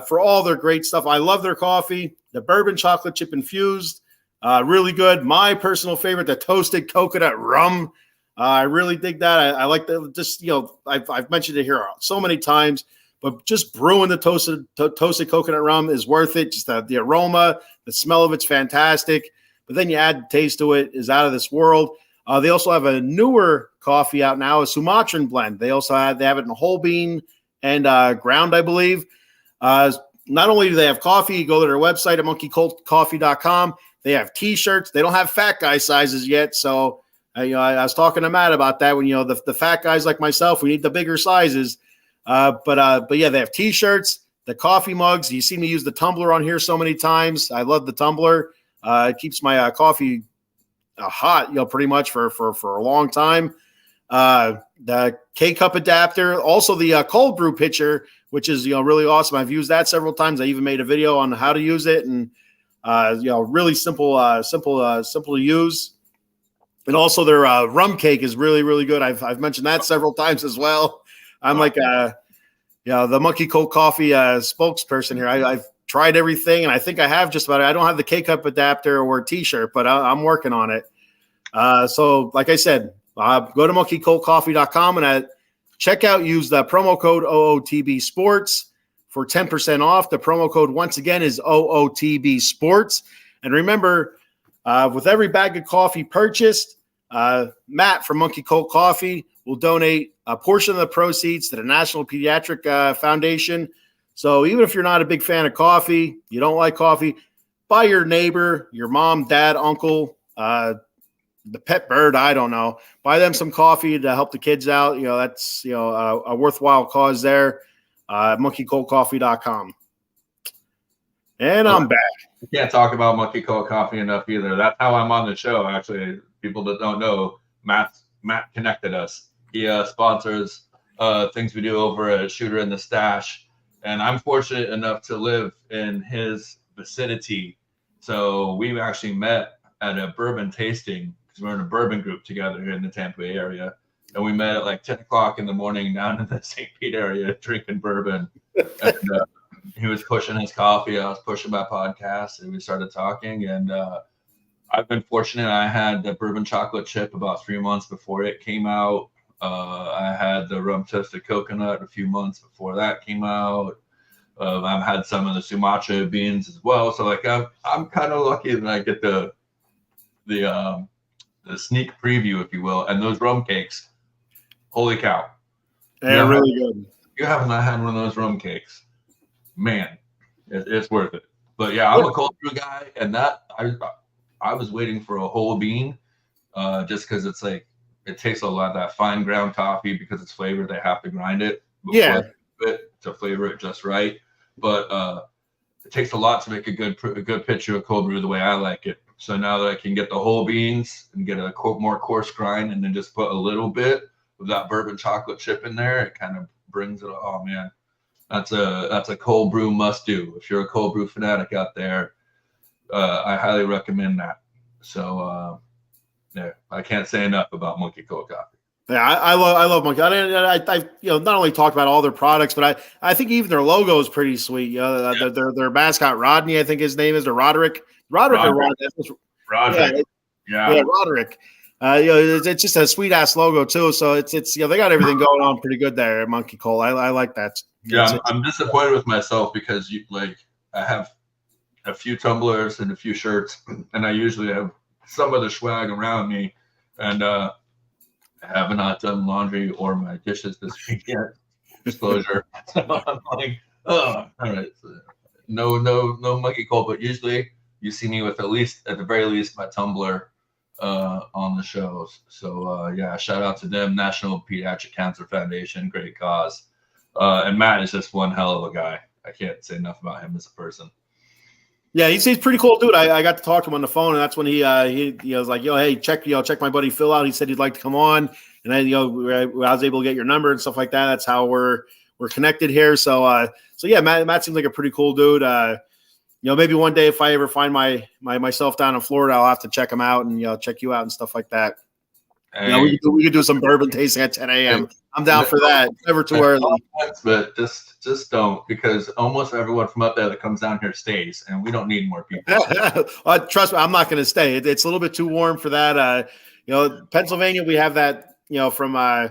for all their great stuff. I love their coffee, the bourbon chocolate chip infused, really good. My personal favorite, the toasted coconut rum. I really dig that. I like the I've mentioned it here so many times, but just brewing the toasted coconut rum is worth it. Just the aroma, the smell of it's fantastic. But then you add taste to it, is out of this world. They also have a newer coffee out now, a Sumatran blend. They have it in whole bean and ground, I believe. Not only do they have coffee, you go to their website at monkeycoltcoffee.com. They have T-shirts. They don't have fat guy sizes yet, so I was talking to Matt about that. When the fat guys like myself, we need the bigger sizes. But yeah, they have T-shirts, the coffee mugs. You see me use the tumbler on here so many times. I love the tumbler. It keeps my coffee hot, pretty much for a long time. The K-cup adapter, also the cold brew pitcher, which is really awesome. I've used that several times. I even made a video on how to use it, and really simple to use. And also their rum cake is really, really good. I've mentioned that several times as well. I'm like the Monkey Colt Coffee spokesperson here. I've tried everything, and I think I have just about it. I don't have the K-cup adapter or T-shirt, but I'm working on it. So like I said, go to monkeycoltcoffee.com and at checkout, use the promo code OOTB Sports for 10% off. The promo code, once again, is OOTB Sports. And remember, with every bag of coffee purchased, Matt from Monkey Colt Coffee will donate a portion of the proceeds to the National Pediatric Foundation. So even if you're not a big fan of coffee, you don't like coffee, buy your neighbor, your mom, dad, uncle, the pet bird, I don't know, buy them some coffee to help the kids out. That's a worthwhile cause there. monkeycoltcoffee.com. And I'm back. We can't talk about Monkey Colt Coffee enough either. That's how I'm on the show. Actually, people that don't know, Matt connected us. He sponsors things we do over at Shooter in the Stache, and I'm fortunate enough to live in his vicinity. So we actually met at a bourbon tasting because we're in a bourbon group together here in the Tampa Bay area, and we met at like 10 o'clock in the morning down in the St. Pete area drinking bourbon. And, he was pushing his coffee. I was pushing my podcast, and we started talking. And I've been fortunate. I had the bourbon chocolate chip about 3 months before it came out. I had the rum toasted coconut a few months before that came out. I've had some of the Sumatra beans as well. So like I'm kind of lucky that I get to the sneak preview, if you will, and those rum cakes. Holy cow! They're really good. You haven't had one of those rum cakes, man. It's worth it. But yeah, I'm a cold brew guy, and that I was waiting for a whole bean, just because it's like it takes a lot of that fine ground coffee because it's flavored. They have to grind it before to flavor it just right. But it takes a lot to make a good pitcher of cold brew the way I like it. So now that I can get the whole beans and get a more coarse grind, and then just put a little bit of that bourbon chocolate chip in there, it kind of brings it. Oh man, that's a cold brew must do. If you're a cold brew fanatic out there, I highly recommend that. So yeah, I can't say enough about Monkey Cold Coffee. Yeah, I love Monkey. I not only talked about all their products, but I think even their logo is pretty sweet. Their mascot Rodney, I think his name is, or Roderick. Roderick. Yeah, Roderick. It's just a sweet ass logo too. So it's they got everything going on pretty good there at Monkey Cold. I like that. Yeah, I'm disappointed with myself because I have a few tumblers and a few shirts, and I usually have some of the swag around me, and I have not done laundry or my dishes this week yet. Disclosure. So I'm like, oh, all right. So no Monkey Cold, but usually you see me with at the very least, my tumbler on the shows. So yeah, shout out to them, National Pediatric Cancer Foundation, great cause. And Matt is just one hell of a guy. I can't say enough about him as a person. Yeah, he's pretty cool dude. I got to talk to him on the phone, and that's when he was like, hey, check my buddy Phil out. He said he'd like to come on, and then I was able to get your number and stuff like that. That's how we're connected here. So yeah, Matt seems like a pretty cool dude. Maybe one day if I ever find myself down in Florida, I'll have to check him out and check you out and stuff like that. Hey. We could do some bourbon tasting at 10 a.m. I'm down for that. Never too early. But just don't, because almost everyone from up there that comes down here stays, and we don't need more people. Trust me, I'm not going to stay. It's a little bit too warm for that. Pennsylvania, we have that, from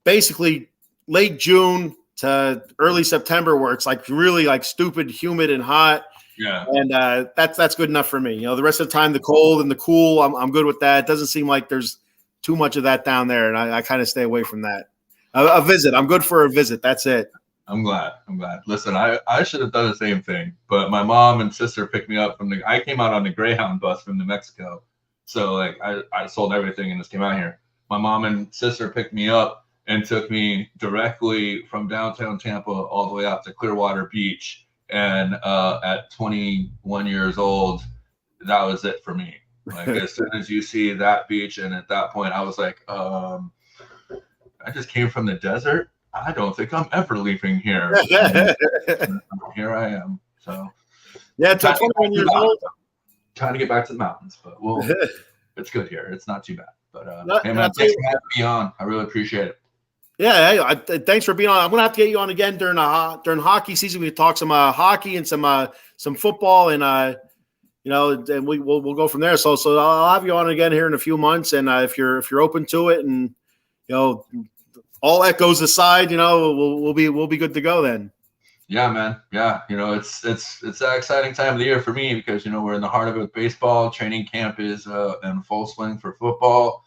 basically late June to early September, where it's like really like stupid, humid, and hot. Yeah, and that's good enough for me. The rest of the time, the cold and the cool, I'm good with that. It doesn't seem like there's too much of that down there, and I kind of stay away from that. A visit, I'm good for a visit. That's it. I'm glad. Listen, I should have done the same thing, but my mom and sister picked me up I came out on the Greyhound bus from New Mexico, so like I sold everything and just came out here. My mom and sister picked me up and took me directly from downtown Tampa all the way out to Clearwater Beach. And at 21 years old, that was it for me. Like as soon as you see that beach, and at that point I was like, I just came from the desert. I don't think I'm ever leaving here. Here I am. So yeah, 21 years old. Trying to get back to the mountains, but it's good here. It's not too bad. But hey man, thanks for having me on. I really appreciate it. Yeah, thanks for being on. I'm gonna have to get you on again during hockey season. We talk some hockey and some football, and and we'll go from there. So I'll have you on again here in a few months, and if you're open to it, and all echoes aside, we'll be good to go then. Yeah, man. Yeah, it's that exciting time of the year for me because we're in the heart of it with baseball. Training camp is in full swing for football.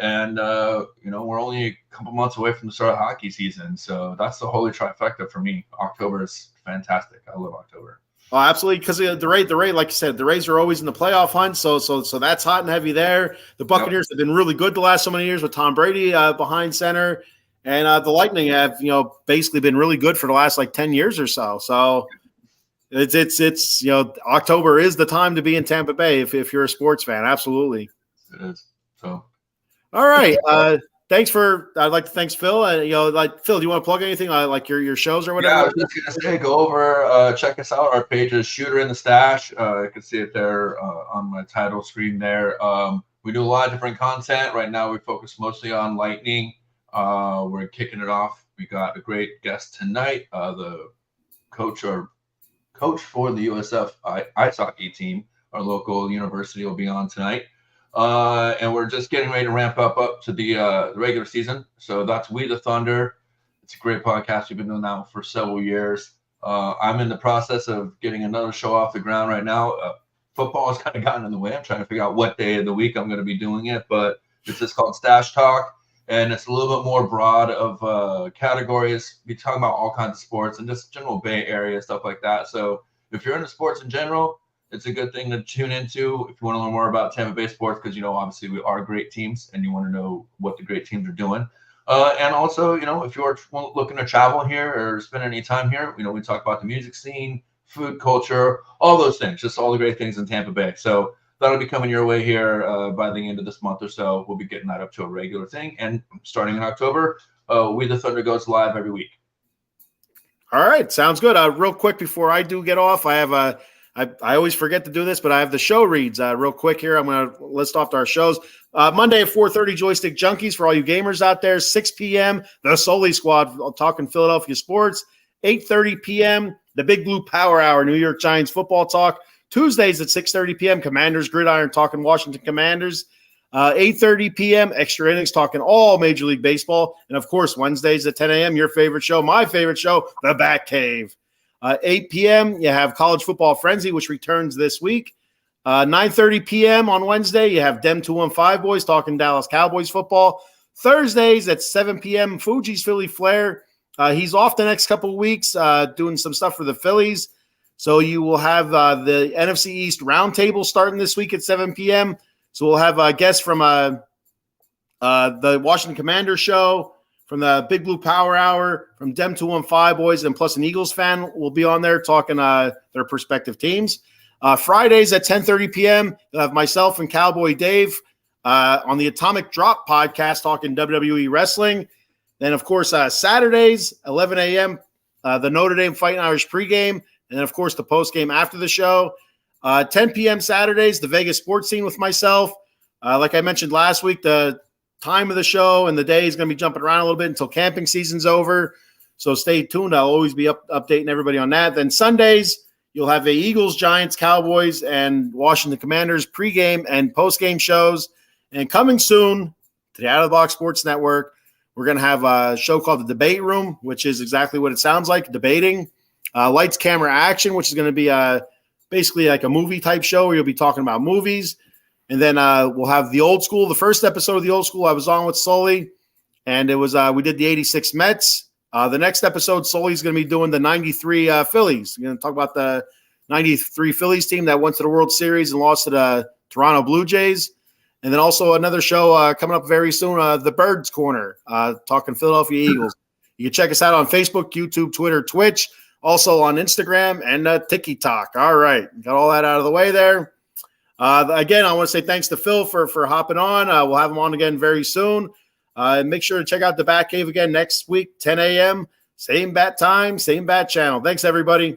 And, we're only a couple months away from the start of hockey season. So that's the holy trifecta for me. October is fantastic. I love October. Oh, absolutely. Because the Rays, like you said, the Rays are always in the playoff hunt. So that's hot and heavy there. The Buccaneers have been really good the last so many years with Tom Brady behind center. And the Lightning have, basically been really good for the last 10 years or so. So it's October is the time to be in Tampa Bay if you're a sports fan. Absolutely. It is. So. All right. I'd like to thank Phil. Phil, do you want to plug anything like your shows or whatever? Yeah, I was just gonna say, go over, check us out. Our page is Shooter in the Stache. You can see it there on my title screen there. We do a lot of different content. Right now, we focus mostly on Lightning. We're kicking it off. We got a great guest tonight. The coach for the USF ice hockey team, our local university, will be on tonight. And we're just getting ready to ramp up to the regular season. So that's We the Thunder. It's a great podcast. We've been doing that for several years. I'm in the process of getting another show off the ground right now. football has kind of gotten in the way. I'm trying to figure out what day of the week I'm going to be doing it, but it's just called Stache Talk, and it's a little bit more broad of categories. We talk about all kinds of sports and just general Bay Area stuff like that. So if you're into sports in general, it's a good thing to tune into if you want to learn more about Tampa Bay sports, because, obviously we are great teams and you want to know what the great teams are doing. And also, if you're looking to travel here or spend any time here, we talk about the music scene, food culture, all those things, just all the great things in Tampa Bay. So that'll be coming your way here by the end of this month or so. We'll be getting that up to a regular thing. And starting in October, We the Thunder goes live every week. All right. Sounds good. Real quick before I do get off, I have I always forget to do this, but I have the show reads real quick here. I'm going to list off our shows. Monday at 4:30, Joystick Junkies for all you gamers out there. 6 p.m., the Soli Squad talking Philadelphia sports. 8:30 p.m., the Big Blue Power Hour, New York Giants football talk. Tuesdays at 6:30 p.m., Commanders Gridiron talking Washington Commanders. 8:30 p.m., Extra Innings talking all Major League Baseball. And, of course, Wednesdays at 10 a.m., your favorite show, my favorite show, The Bat Cave. 8 p.m., you have College Football Frenzy, which returns this week. 9:30 p.m. on Wednesday, you have Dem 215 Boys talking Dallas Cowboys football. Thursdays at 7 p.m., Fuji's Philly Flair. He's off the next couple of weeks doing some stuff for the Phillies. So you will have the NFC East Roundtable starting this week at 7 p.m. So we'll have guests from the Washington Commanders show, from the Big Blue Power Hour, from Dem 215 Boys, and plus an Eagles fan will be on there talking their respective teams. Fridays at 10:30 p.m., you'll have myself and Cowboy Dave on the Atomic Drop podcast talking WWE wrestling. Then, of course, Saturdays, 11 a.m., the Notre Dame Fighting Irish pregame, and then, of course, the postgame after the show. 10 p.m. Saturdays, the Vegas sports scene with myself. Like I mentioned last week, the time of the show and the day is going to be jumping around a little bit until camping season's over. So stay tuned. I'll always be updating everybody on that. Then Sundays, you'll have the Eagles, Giants, Cowboys, and Washington Commanders pregame and postgame shows. And coming soon to the Out of the Box Sports Network, we're going to have a show called The Debate Room, which is exactly what it sounds like, debating. Lights, Camera, Action, which is going to be basically like a movie type show where you'll be talking about movies. And then we'll have the old school. The first episode of the old school I was on with Sully, and it was we did the 86 Mets. The next episode, Sully's going to be doing the 93 Phillies. We're going to talk about the 93 Phillies team that went to the World Series and lost to the Toronto Blue Jays. And then also another show coming up very soon, The Birds Corner, talking Philadelphia Eagles. You can check us out on Facebook, YouTube, Twitter, Twitch, also on Instagram and TikTok. All right. Got all that out of the way there. Again, I want to say thanks to Phil for hopping on. We'll have him on again very soon. Make sure to check out the Bat Cave again next week, 10 a.m. Same bat time, same bat channel. Thanks, everybody.